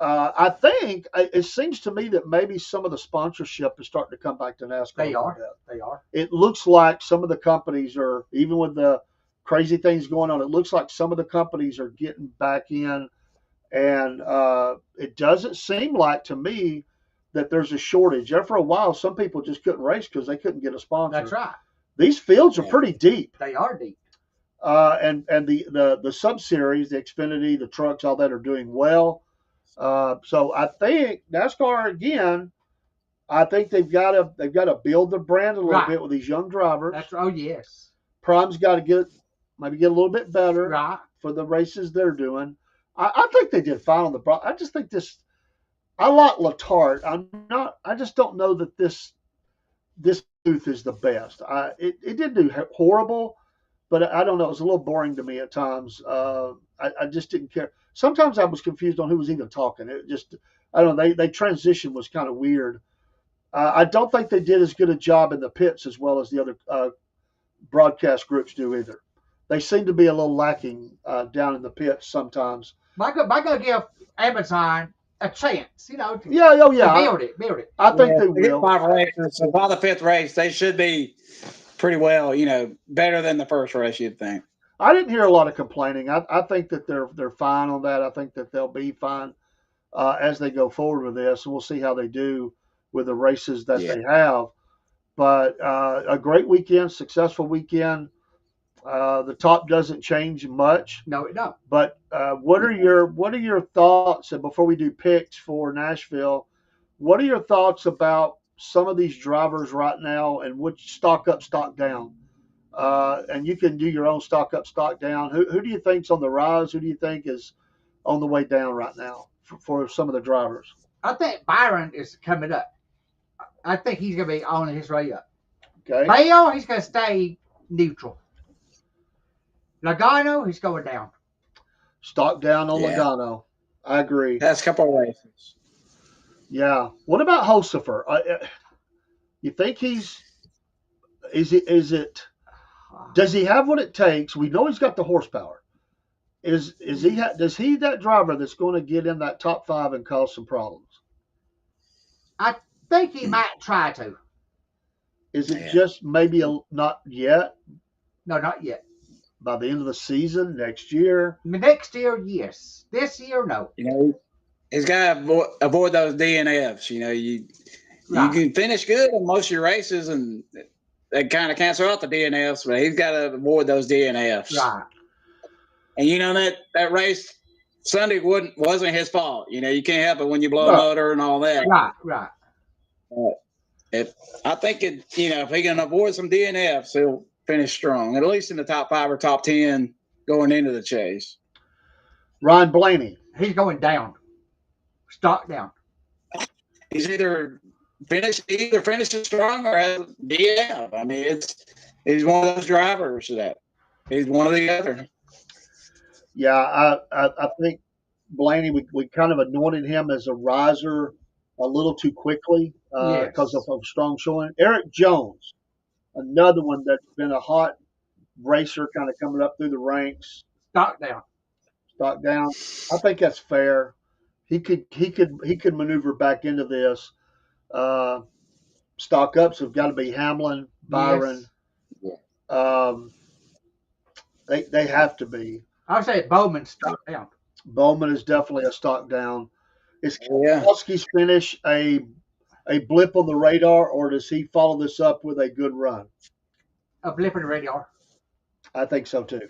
I think it seems to me that maybe some of the sponsorship is starting to come back to NASCAR. They are. It looks like some of the companies are, even with the crazy things going on, it looks like some of the companies are getting back in. And it doesn't seem like to me that there's a shortage. There for a while, some people just couldn't race because they couldn't get a sponsor. That's right. These fields are pretty deep. They are deep. And the sub series, the Xfinity, the trucks, all that are doing well. So I think NASCAR again. I think they've got to build their brand a little bit with these young drivers. That's oh yes. Prime's got to maybe get a little bit better for the races they're doing. I think they did fine on the. I just think this. I like Letarte. I just don't know that this booth is the best. It didn't do horrible, but I don't know. It was a little boring to me at times. I just didn't care. Sometimes I was confused on who was even talking. It just, I don't know. They transition was kind of weird. I don't think they did as good a job in the pits as well as the other broadcast groups do either. They seem to be a little lacking down in the pits sometimes. I gotta give Amazon a chance, to build it. I think they will. 5 races, so by the 5th race, they should be pretty well, better than the first race, you'd think. I didn't hear a lot of complaining. I think that they're fine on that. I think that they'll be fine as they go forward with this. And we'll see how they do with the races that they have. But a great weekend, successful weekend. The top doesn't change much. No, it don't. But what are your thoughts? And before we do picks for Nashville, what are your thoughts about some of these drivers right now and which stock up, stock down? And you can do your own stock up, stock down. Who do you think's on the rise? Who do you think is on the way down right now for some of the drivers? I think Byron is coming up. I think he's going to be on his way up. Okay. Bale, he's going to stay neutral. Logano, he's going down. Stock down on Logano. I agree. That's a couple of races. Yeah. What about Hocefer? You think does he have what it takes? We know he's got the horsepower. Does he that driver that's going to get in that top 5 and cause some problems? I think he might try to. Is it just maybe not yet? No, not yet. By the end of the season, next year? Next year, yes. This year, no. He's got to avoid those DNFs. You can finish good in most of your races, and they kind of cancel out the DNFs, but he's got to avoid those DNFs. Right. And that race Sunday wasn't his fault. You can't help it when you blow a motor and all that. Right. I think if he can avoid some DNFs, he'll finish strong, at least in the top 5 or top 10 going into the chase. Ryan Blaney. He's going down. Stock down. He's either finishes strong or has DNF. I mean, he's one of those drivers that he's one of the other. Yeah, I think Blaney, we kind of anointed him as a riser a little too quickly because of a strong showing. Eric Jones, another one that's been a hot racer, kind of coming up through the ranks. Stock down. I think that's fair. He could maneuver back into this. Stock ups have got to be Hamlin, Byron. Yes. They have to be. I would say Bowman stock down. Bowman is definitely a stock down. Is Keselowski's finish a blip on the radar, or does he follow this up with a good run? A blip on the radar. I think so too.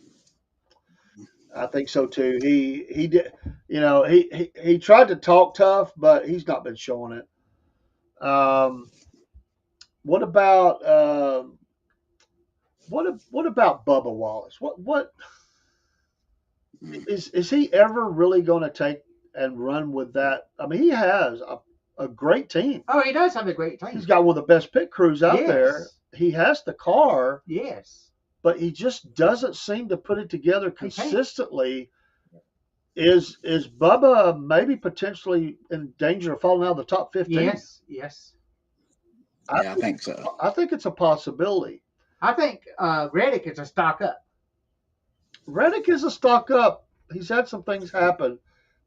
He did, he tried to talk tough, but he's not been showing it. What about Bubba Wallace? What is he ever really going to take and run with that? I mean, he has a great team. Oh, he does have a great team. He's got one of the best pit crews out there. He has the car. Yes. But he just doesn't seem to put it together consistently. Is Bubba maybe potentially in danger of falling out of the top 15? Yes. I think so. I think it's a possibility. I think Reddick is a stock up. Reddick is a stock up. He's had some things happen,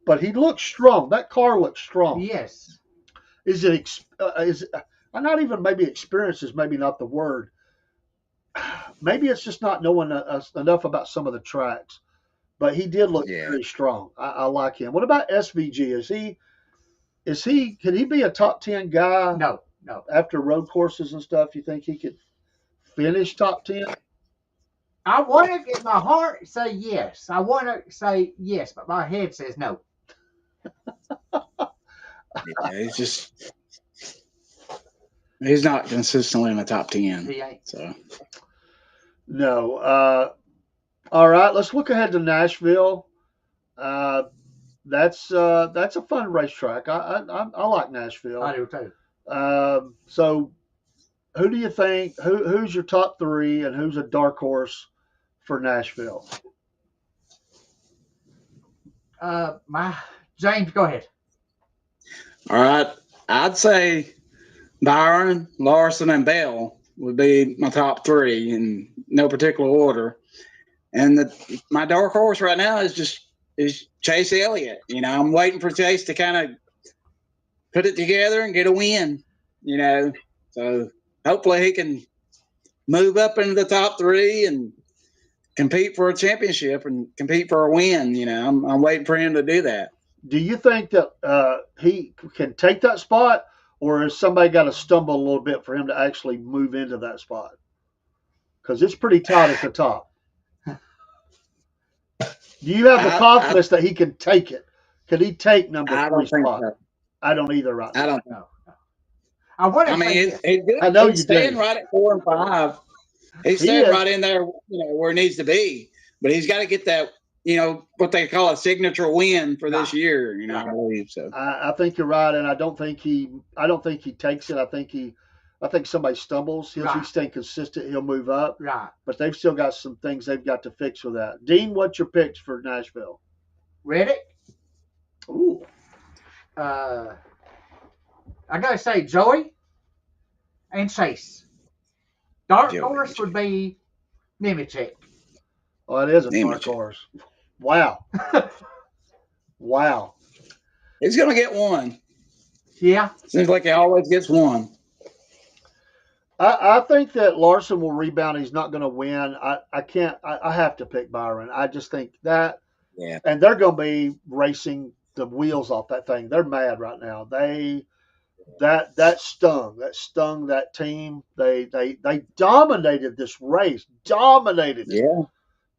but he looks strong. That car looks strong. Yes. Not even maybe experience is maybe not the word. Maybe it's just not knowing enough about some of the tracks, but he did look pretty strong. I like him. What about SVG? Can he be a top 10 guy No. after road courses and stuff? You think he could finish top 10? I want to, in my heart, say yes. I want to say yes, but my head says no. Yeah, he's not consistently in the top 10. He ain't. So No. All right, let's look ahead to Nashville. That's a fun racetrack. I like Nashville. I do too. So, who do you think? Who's your top 3, and who's a dark horse for Nashville? James, go ahead. all right, I'd say Byron, Larson, and Bell would be my top 3 in no particular order. And my dark horse right now is Chase Elliott. You know, I'm waiting for Chase to kind of put it together and get a win. You know, so hopefully he can move up into the top 3 and compete for a championship and compete for a win. You know, I'm waiting for him to do that. Do you think that he can take that spot, or has somebody got to stumble a little bit for him to actually move into that spot? Because it's pretty tight at the top. Do you have the confidence that he can take it? Can he take number 3 spot? So. I don't either right now. I don't know. I mean, he's good. I know he's staying right at 4 and 5. He's staying right in there, where he needs to be. But he's got to get that, what they call a signature win for this year. I believe so. I think you're right, and I don't think he takes it. I think somebody stumbles. He'll be staying consistent. He'll move up. Right. But they've still got some things they've got to fix with that. Dean, what's your picks for Nashville? Reddick. Ooh. I gotta say Joey and Chase. Dark horse would be Nemechek. Oh, it is a dark horse. Wow. Wow. He's going to get one. Yeah. Seems like he always gets one. I think that Larson will rebound. He's not going to win. I have to pick Byron. I just think that. Yeah. And they're going to be racing the wheels off that thing. They're mad right now. That stung that team. They dominated this race. Dominated it. Yeah.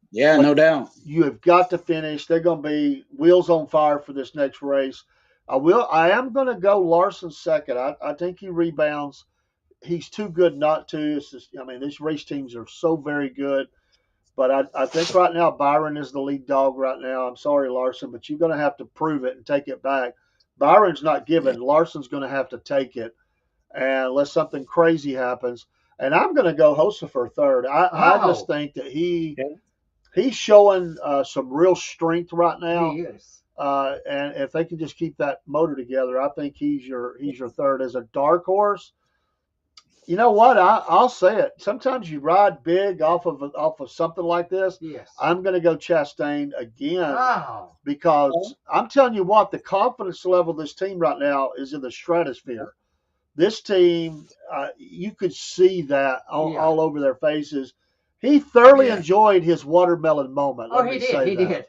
Yeah, no doubt. You have got to finish. They're going to be wheels on fire for this next race. I am going to go Larson second. I think he rebounds. He's too good not to. It's just, these race teams are so very good. But I think right now Byron is the lead dog right now. I'm sorry, Larson, but you're going to have to prove it and take it back. Byron's not giving. Larson's going to have to take it, and unless something crazy happens. And I'm going to go Hocefer third. I just think that he's showing some real strength right now. He is. And if they can just keep that motor together, I think he's your third. As a dark horse, you know what? I'll say it. Sometimes you ride big off of something like this. Yes. I'm going to go Chastain again because Oh. I'm telling you what, the confidence level of this team right now is in the stratosphere. This team, you could see that all over their faces. He thoroughly enjoyed his watermelon moment. Oh, he did. He did.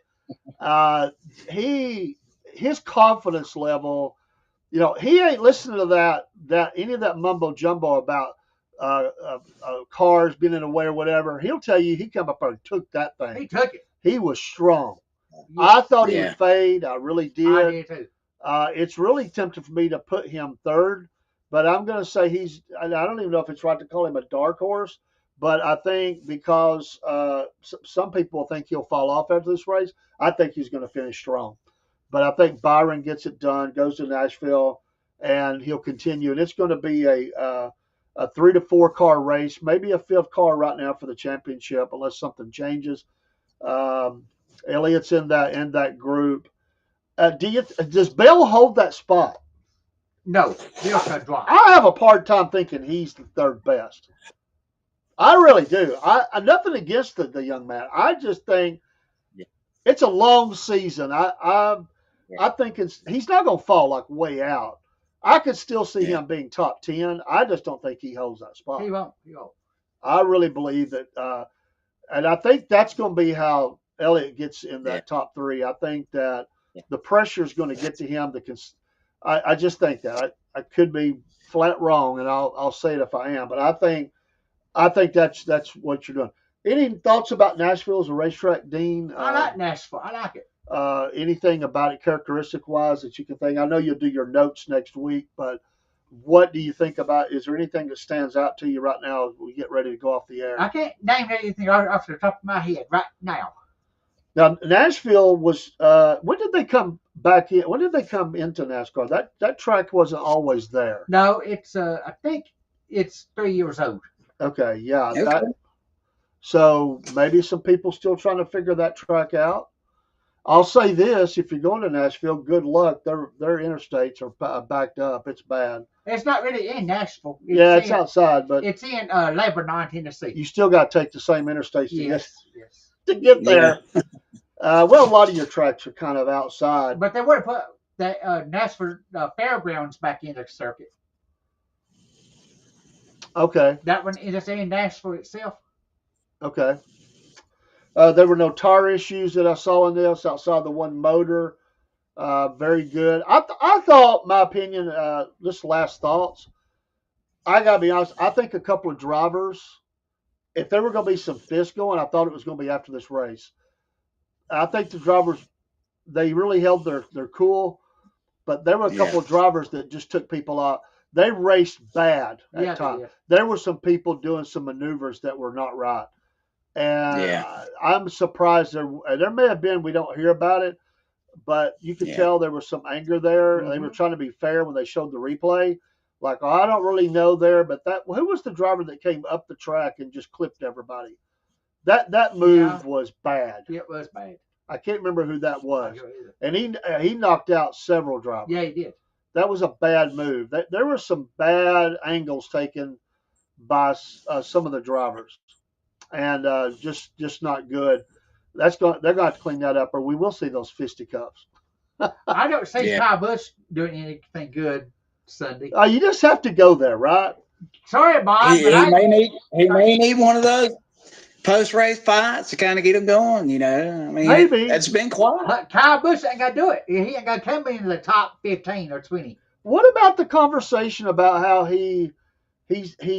His confidence level. He ain't listening to that any of that mumbo jumbo about cars being in the way or whatever. He'll tell you he come up there and took that thing. He took it. He was strong. Yes. I thought he would fade. I really did. I did too. It's really tempting for me to put him third, but I'm going to say I don't even know if it's right to call him a dark horse, but I think because some people think he'll fall off after this race, I think he's going to finish strong. But I think Byron gets it done, goes to Nashville, and he'll continue. And it's going to be a 3 to 4 car race, maybe a 5th car right now for the championship, unless something changes. Elliott's in that group. Does Bell hold that spot? No, Bell's going to drop. I have a hard time thinking he's the third best. I really do. I nothing against the young man. I just think it's a long season. I think he's not going to fall like way out. I could still see him being top 10. I just don't think he holds that spot. He won't. I really believe that, and I think that's going to be how Elliott gets in that top 3. I think that the pressure is going to get to him. I just think that I could be flat wrong, and I'll say it if I am. But I think that's what you're doing. Any thoughts about Nashville as a racetrack, Dean? I like Nashville. I like it. Anything about it characteristic wise that you can think? I know you'll do your notes next week, but what do you think about? Is there anything that stands out to you right now as we get ready to go off the air? I can't name anything off the top of my head right now. Now, Nashville was. When did they come back in? When did they come into NASCAR? That track wasn't always there. No, it's I think it's 3 years old. Okay, yeah. Okay. So maybe some people still trying to figure that track out. I'll say this: if you're going to Nashville, good luck. Their interstates are backed up. It's bad. It's not really in Nashville. It's outside, but it's in Lebanon, Tennessee. you still got to take the same interstates Yes. to get there. Well, a lot of your tracks are kind of outside. But they would have put the Nashville Fairgrounds back in the circuit. Okay. That one is in Nashville itself. Okay. There were no tar issues that I saw in this outside the one motor. Very good. I thought, my opinion, just last thoughts, I got to be honest, I think a couple of drivers, if there were going to be some fist going, I thought it was going to be after this race. I think the drivers, they really held their cool, but there were a couple of drivers that just took people out. They raced bad at times. There were some people doing some maneuvers that were not right. And I'm surprised there may have been, we don't hear about it, but you could tell there was some anger there. Mm-hmm. They were trying to be fair when they showed the replay. Like, I don't really know there, but who was the driver that came up the track and just clipped everybody? That move was bad. It was bad. I can't remember who that was. And he knocked out several drivers. Yeah, he did. That was a bad move. There were some bad angles taken by some of the drivers, and just not good. They're going to have to clean that up, or we will see those fisticuffs. I don't see Kyle Busch doing anything good Sunday. You just have to go there, right? Sorry, Bob. He may need one of those post-race fights to kind of get him going, you know. I mean, maybe it's been quiet. But Kyle Busch ain't got to do it. He ain't got to come into the top 15 or 20. What about the conversation about how he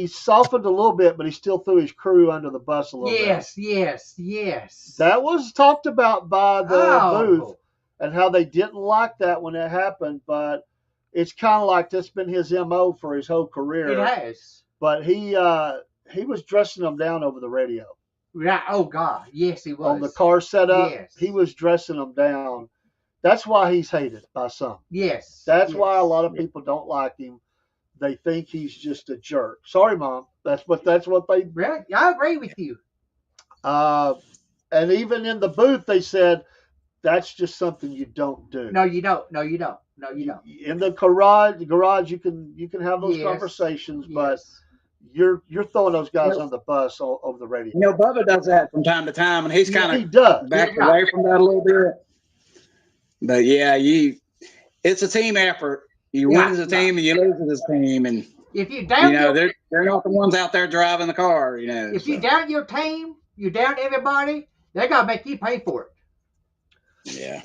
softened a little bit, but he still threw his crew under the bus a little bit? Yes. That was talked about by the booth, and how they didn't like that when it happened, but it's kind of like that's been his MO for his whole career. It has. But he was dressing them down over the radio. Right. Oh, God. Yes, he was. On the car setup, yes. He was dressing them down. That's why he's hated by some. Yes. That's why a lot of people don't like him. They think he's just a jerk. Sorry, Mom. That's what they. Really? I agree with you. And even in the booth, they said that's just something you don't do. No, you don't. In the garage, you can have those conversations, but you're throwing those guys on the bus over the radio. You know, Bubba does that from time to time, and he's kind of backed away from that a little bit. But it's a team effort. You win as a team, and you lose as a team, and if you down, they're not the ones out there driving the car. You know, if you down your team, you down everybody. They gotta make you pay for it. Yeah.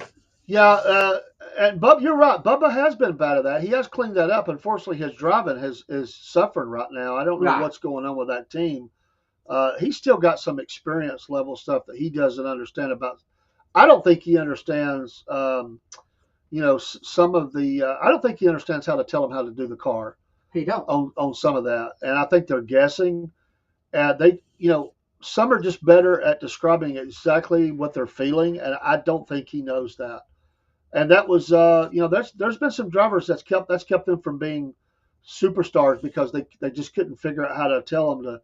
And Bubba, you're right. Bubba has been bad at that. He has cleaned that up. Unfortunately, his driving is suffering right now. I don't know what's going on with that team. He's still got some experience level stuff that he doesn't understand about. I don't think he understands, some of the. I don't think he understands how to tell them how to do the car. He don't on some of that, and I think they're guessing. Some are just better at describing exactly what they're feeling, and I don't think he knows that. And that was, there's been some drivers that's kept them from being superstars because they just couldn't figure out how to tell them to.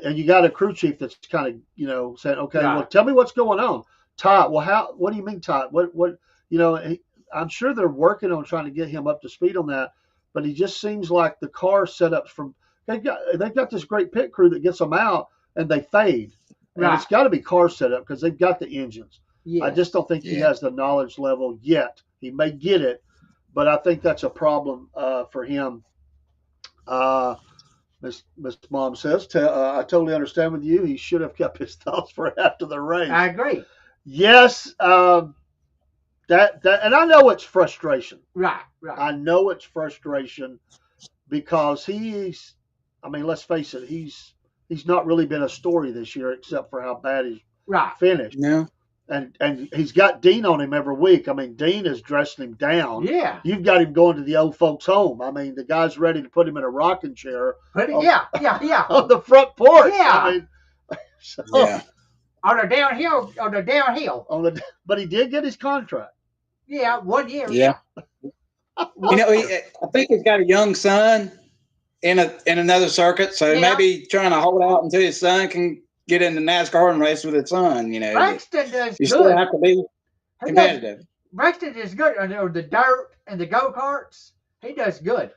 And you got a crew chief that's kind of, saying, okay, well, tell me what's going on. Todd, well, what do you mean, Todd? What, I'm sure they're working on trying to get him up to speed on that, but he just seems like the car setups they've got this great pit crew that gets them out and they fade. And it's got to be car setup because they've got the engines. Yes. I just don't think he has the knowledge level yet. He may get it, but I think that's a problem for him. Miss Mom says, I totally understand with you. He should have kept his thoughts for after the race. I agree. Yes. and I know it's frustration. Right. I know it's frustration because let's face it, he's not really been a story this year except for how bad he's finished. No. And he's got Dean on him every week. I mean, Dean is dressing him down. Yeah. You've got him going to the old folks' home. I mean, the guy's ready to put him in a rocking chair. Yeah. On the front porch. Yeah. I mean, Yeah. On the downhill. But he did get his contract. Yeah, 1 year. Yeah. I think he's got a young son in another circuit, so maybe trying to hold out until his son can get in the NASCAR and race with his son. Braxton does you good. still have to be competitive. Braxton is good on the dirt and the go-karts. He does good.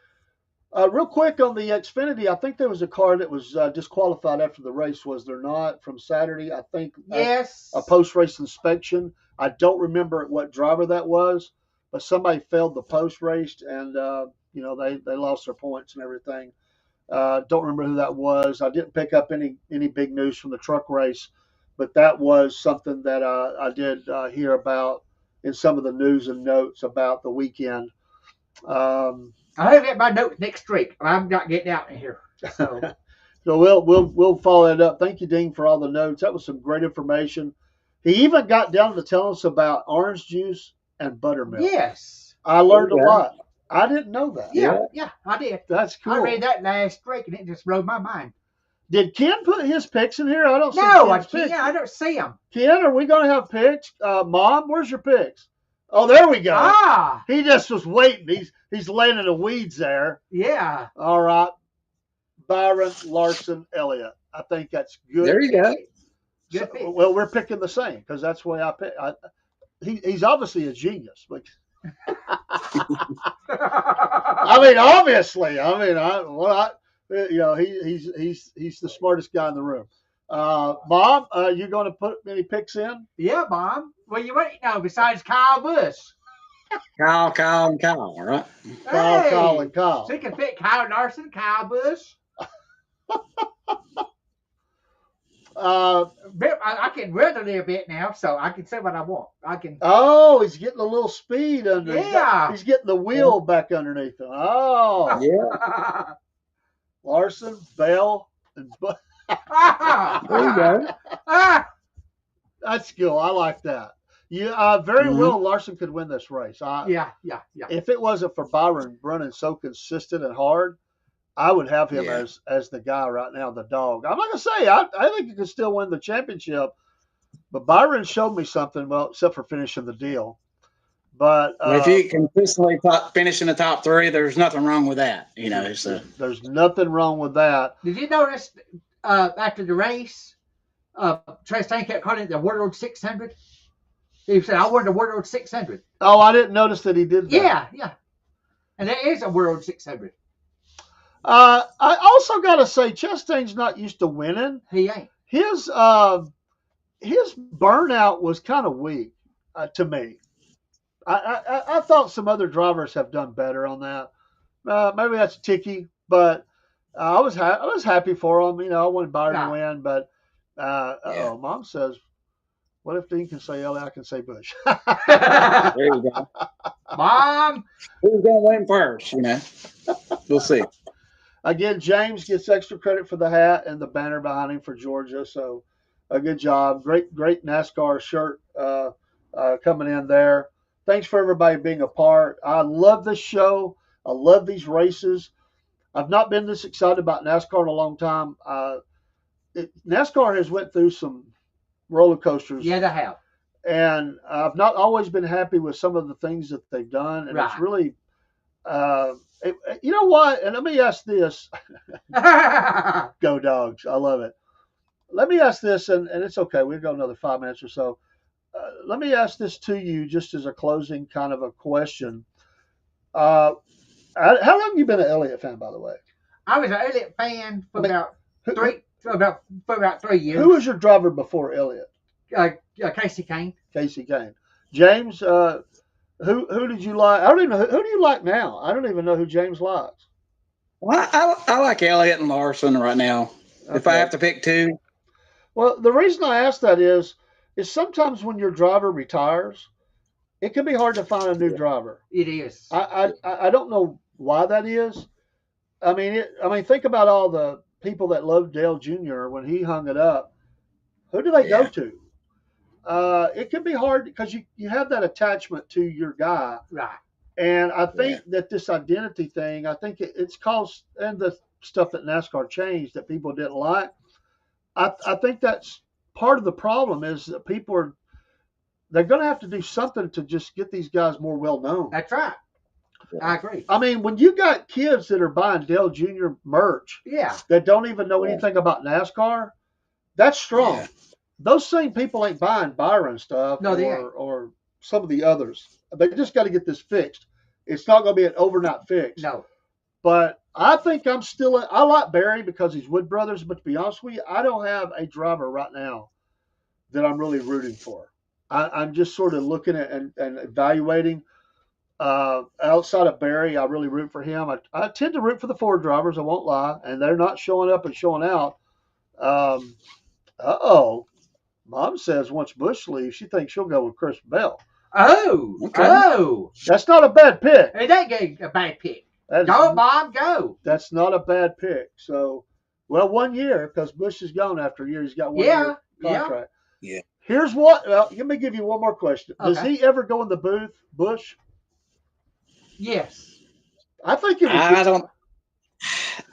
Real quick on the Xfinity, I think there was a car that was disqualified after the race, was there not, from Saturday? I think Yes. A post-race inspection. I don't remember what driver that was, but somebody failed the post-race, and they lost their points and everything. Don't remember who that was. I didn't pick up any big news from the truck race, but that was something that I did hear about in some of the news and notes about the weekend. I'll have it in my notes next week. I'm not getting out in here. So, So we'll follow that up. Thank you, Dean, for all the notes. That was some great information. He even got down to tell us about orange juice and buttermilk. yes. I learned a lot. I didn't know that. Yeah, I did. That's cool. I read that last week and it just blew my mind. Did Ken put his picks in here? I don't see No, I Ken's picks. can't. I don't see them. Ken, are we going to have picks? Mom, where's your picks? Oh, there we go. Ah, He just was waiting. He's laying in the weeds there. yeah. All right. Byron, Larson, Elliott. I think that's good. There you go. Good pick. Well, we're picking the same because that's the way I pick. He's obviously a genius. But obviously. He's the smartest guy in the room. Mom, you going to put any picks in? Yeah, Mom. Well, you waiting now besides Kyle Busch. Kyle, and Kyle, all right? Kyle, and Kyle. So you can pick Kyle Larson, Kyle Busch. I can run a little bit now, so I can say what I want. I can. Oh, he's getting a little speed under. Yeah. He's getting the wheel back underneath him. Oh, Yeah. Larson, Bell, and There you go. that's cool. I like that. Very well, Larson could win this race. Yeah. If it wasn't for Byron running so consistent and hard, I would have him as the guy right now, the dog. I'm not gonna say I think he could still win the championship, but Byron showed me something. Well, except for finishing the deal, but if you consistently finish in the top three, there's nothing wrong with that. there's nothing wrong with that. Did you notice after the race, Tristan kept calling it the World 600? He said, "I won the World 600." Oh, I didn't notice that he did that. Yeah. And there is a World 600. I also got to say, Chastain's not used to winning. He ain't. His burnout was kind of weak to me. I thought some other drivers have done better on that. Maybe that's ticky, but I was happy for him. I wanted Byron to win, but Mom says, "What if Dean can say Elliott? I can say Busch." There you go. Mom, who's gonna win first? We'll see. Again, James gets extra credit for the hat and the banner behind him for Georgia. So, a good job. Great NASCAR shirt coming in there. Thanks for everybody being a part. I love this show. I love these races. I've not been this excited about NASCAR in a long time. NASCAR has went through some roller coasters. Yeah, they have. And I've not always been happy with some of the things that they've done. And it's really, you know what? And let me ask this. Go Dogs. I love it. Let me ask this, and it's okay. We've got another 5 minutes or so. Let me ask this to you just as a closing kind of a question. How long have you been an Elliott fan, by the way? I was an Elliott fan for about 3 years. Who was your driver before Elliott? Casey Kane. Casey Kane. James, who did you like? I don't even know. Who do you like now? I don't even know who James likes. Well, I like Elliott and Larson right now. Okay. If I have to pick two. Well, the reason I ask that is sometimes when your driver retires, it can be hard to find a new driver. It is. I don't know why that is. I mean, think about all the people that loved Dale Jr. when he hung it up. Who do they go to? It can be hard because you have that attachment to your guy. Right. And I think that this identity thing, I think it's caused, and the stuff that NASCAR changed that people didn't like. I think that's part of the problem is that they're going to have to do something to just get these guys more well known. That's right. I agree. I mean, when you got kids that are buying Dale Jr. merch that don't even know anything about NASCAR, that's strong. Yeah. Those same people ain't buying Byron stuff or some of the others. They just got to get this fixed. It's not going to be an overnight fix. No. But I think I like Barry because he's Wood Brothers, but to be honest with you, I don't have a driver right now that I'm really rooting for. I'm just sort of looking at and evaluating. Outside of Barry, I really root for him. I tend to root for the Ford drivers, I won't lie, and they're not showing up and showing out. Mom says once Busch leaves, she thinks she'll go with Chris Bell. Oh. That's not a bad pick. It ain't a bad pick. Go, Mom, go. That's not a bad pick. So, 1 year, because Busch is gone after a year. He's got 1 year contract. Yeah. Here's what, let me give you one more question. Okay. Does he ever go in the booth, Busch? Yes. I think I don't.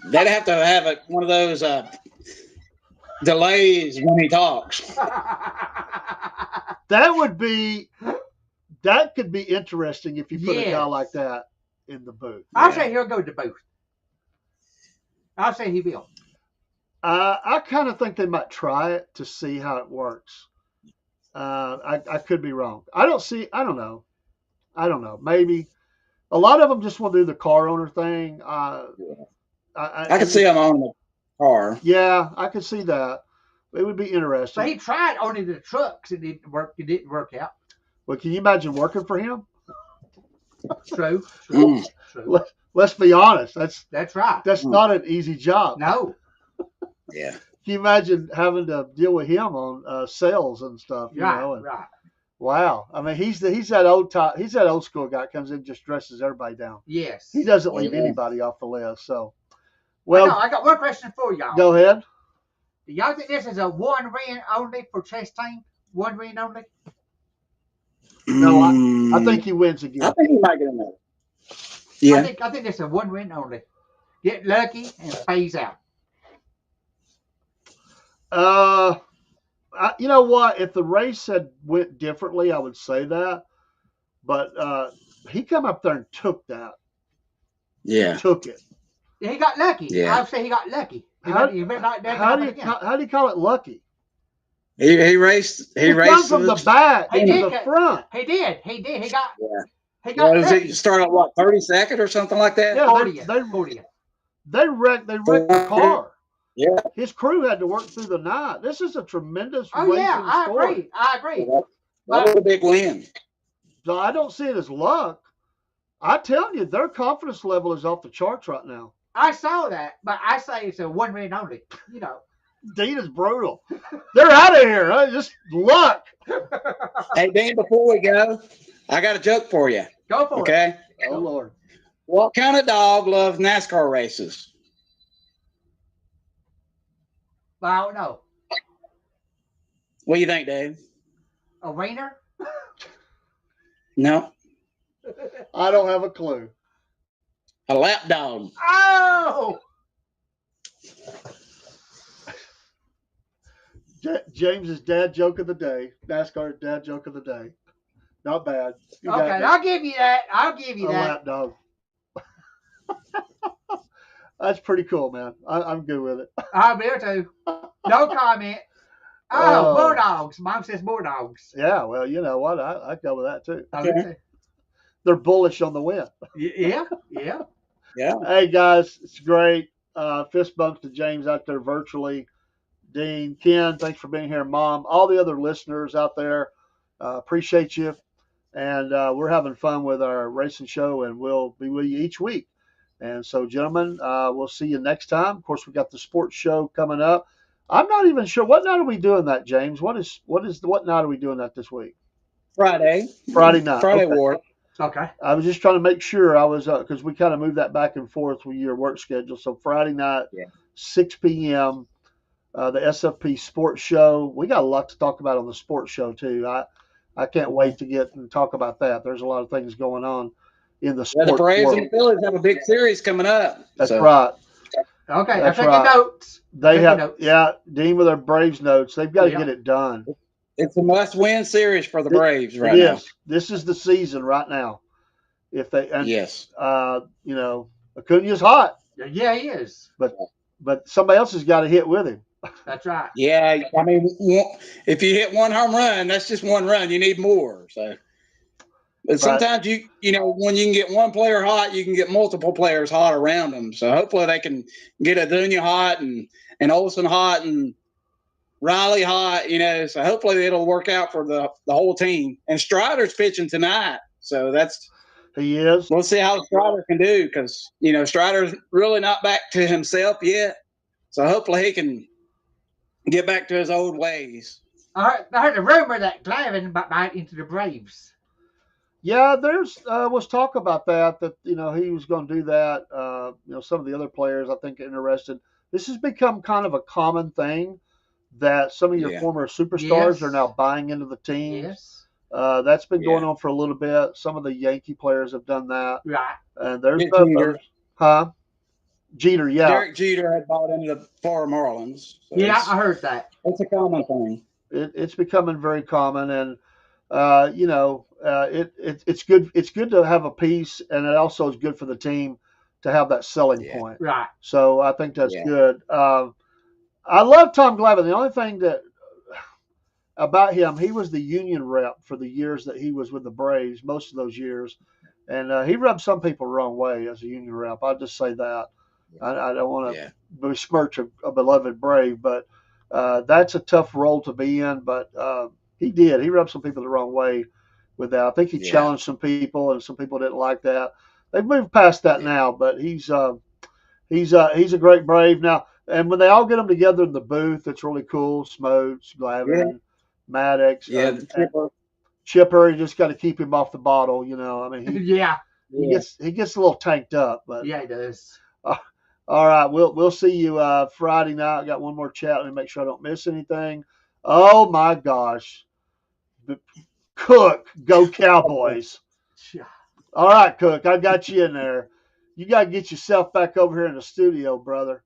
They'd have to have one of those delays when he talks. That could be interesting if you put a guy like that in the booth. I'll say he'll go to the booth. I'll say he will. I kind of think they might try it to see how it works. I could be wrong. I don't know. Maybe a lot of them just want to do the car owner thing. I could see him on the car. Yeah, I could see that. It would be interesting. But he tried owning the trucks. It didn't work out. Well, can you imagine working for him? True. Let's be honest. That's right. That's not an easy job. No. Yeah. Can you imagine having to deal with him on sales and stuff? Right. Wow. I mean, he's that old school guy that comes in and just dresses everybody down. Yes. He doesn't leave anybody off the list. So, I got one question for y'all. Go ahead. Do y'all think this is a one win only for Chastain? One win only? No, I think he wins again. I think he might get another. Yeah. I think this is a one win only. Get lucky and phase out. You know what? If the race had went differently, I would say that. But he come up there and took that. Yeah. He took it. Yeah, he got lucky. Yeah. I'll say he got lucky. How do you call it lucky? He raced. He raced from the back to the front. He did. He got. Yeah. He got. He started at 32nd or something like that? Yeah, 40th. They wrecked the car. Yeah. His crew had to work through the night. This is a tremendous I agree. That was a big win. So I don't see it as luck. I tell you, their confidence level is off the charts right now. I saw that, but I say it's a one win only. Dean is brutal. They're out of here. Just luck. Hey, Dean, before we go, I got a joke for you. Go for it. Okay? Oh, Lord. What kind of dog loves NASCAR races? I don't know. What do you think, Dave? A wiener? No. I don't have a clue. A lap dog. Oh! James's dad joke of the day. NASCAR's dad joke of the day. Not bad. Okay, I'll give you that. A lap dog. That's pretty cool, man. I'm good with it. I'm here too. No comment. Oh, more dogs. Mom says more dogs. Yeah, well, you know what? I go with that too. Okay. They're bullish on the win. Yeah. Hey, guys, it's great. Fist bumps to James out there virtually. Dean, Ken, thanks for being here. Mom, all the other listeners out there, appreciate you. And we're having fun with our racing show, and we'll be with you each week. And so, gentlemen, we'll see you next time. Of course, we got the sports show coming up. I'm not even sure. What night are we doing that, James? What night are we doing that this week? Friday. Friday night. Friday Okay. war. Okay. I was just trying to make sure I was because we kind of moved that back and forth with your work schedule. So Friday night, Yeah. 6 p.m. The SFP Sports Show. We got a lot to talk about on the sports show too. I can't wait to get and talk about that. There's a lot of things going on in the Yeah, sports the Braves world. and the Phillies have a big series coming up. That's so. right. Okay. That's I'm taking right. notes. They Taking have, notes. yeah, Dean with their Braves notes. They've got to Yeah. get it done. It's a must-win series for the Braves right It now. is. This is the season right now. If they and Yes. you know, Acuna's hot, Yeah, he is. but somebody else has got to hit with him. That's right. Yeah, I mean, if you hit one home run, that's just one run. You need more. So, but sometimes you know, when you can get one player hot, you can get multiple players hot around them. So hopefully they can get Acuña hot and Olsen hot and Riley hot. You know, so hopefully it'll work out for the whole team. And Strider's pitching tonight, so He is. we'll see how Strider can do because you know Strider's really not back to himself yet. So hopefully he can get back to his old ways. I heard a rumor that Glavine might into the Braves. Yeah, there's was talk about that you know he was going to do that. You know, some of the other players I think are interested. This has become kind of a common thing that some of your Yeah. former superstars Yes. are now buying into the team. Yes. That's been going Yeah. on for a little bit. Some of the Yankee players have done that, Right. and there's Jeter. others. Huh? Jeter, yeah, Derek Jeter had bought into the Florida Marlins. So Yeah, I heard that. it's a common thing. it's becoming very common, and you know, it's good. It's good to have a piece, and it also is good for the team to have that selling Yeah. point. Right. So I think that's Yeah. good. I love Tom Glavine. The only thing that about him, he was the union rep for the years that he was with the Braves, most of those years, and he rubbed some people the wrong way as a union rep. I'll just say that. I don't want to Yeah. besmirch a beloved Brave, but that's a tough role to be in. But he did. He rubbed some people the wrong way with that. I think he Yeah. challenged some people, and some people didn't like that. They've moved past that now, but he's a great Brave now. And when they all get them together in the booth, it's really cool. Smotes, Glavine, Maddox, Yeah. The Chipper. Chipper. You just got to keep him off the bottle, you know. I mean, Yeah. he gets a little tanked up, but Yeah, he does. all right, we'll see you Friday night. I got one more chat. Let me make sure I don't miss anything. Oh my gosh, Cook, go Cowboys! Yeah. All right, Cook, I got you in there. You got to get yourself back over here in the studio, brother.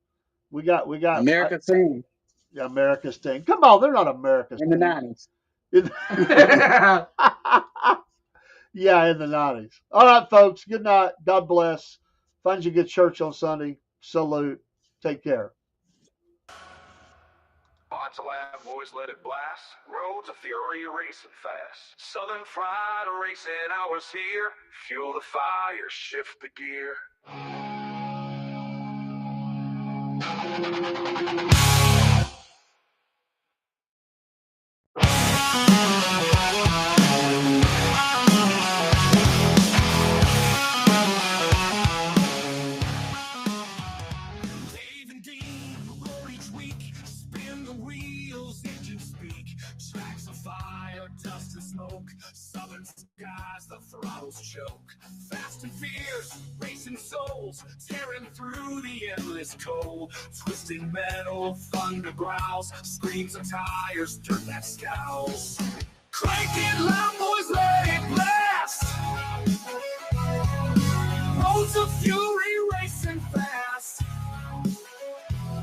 We got America's team America's team. Come on, they're not America's in the team. 90s. Yeah, in the 90s. All right, folks. Good night. God bless. Find you a good church on Sunday. Salute. Take care. Odds lab, boys, let it blast. Roads of fury racing fast. Southern Fried racing hours here. Fuel the fire, shift the gear. Dave and Dean roll each week. Spin the wheels, engines speak. Tracks of fire, dust and smoke. Southern skies, the throttles choke. Fast and fierce, racing souls. Tearing through the endless cold. Twisting metal, thunder growls. Screams of tires, dirt that scowls. Crank it loud, boys, let it blast. Roads of fury racing fast.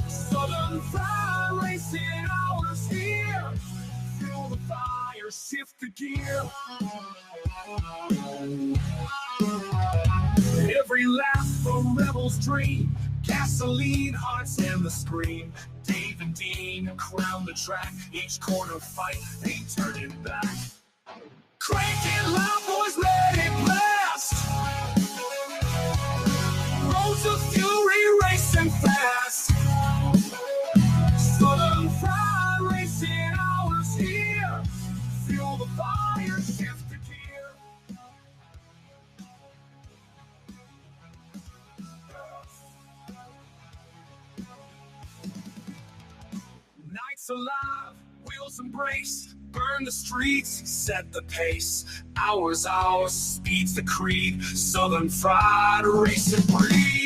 Southern Fried racing hours here. Fuel the fire, shift the gear. Every lap a rebel's dream. Gasoline, hearts, and the scream. Dave and Dean crown the track. Each corner fight, ain't turning back. Crank it loud, boys, let it blast. Roads of fury racing fast. Southern Fried racing hours here. Fuel the fire, shift the gear. Nights alive, wheels Embrace, burn the streets, set the pace. Ours, speed's the creed. Southern fried, race and breed.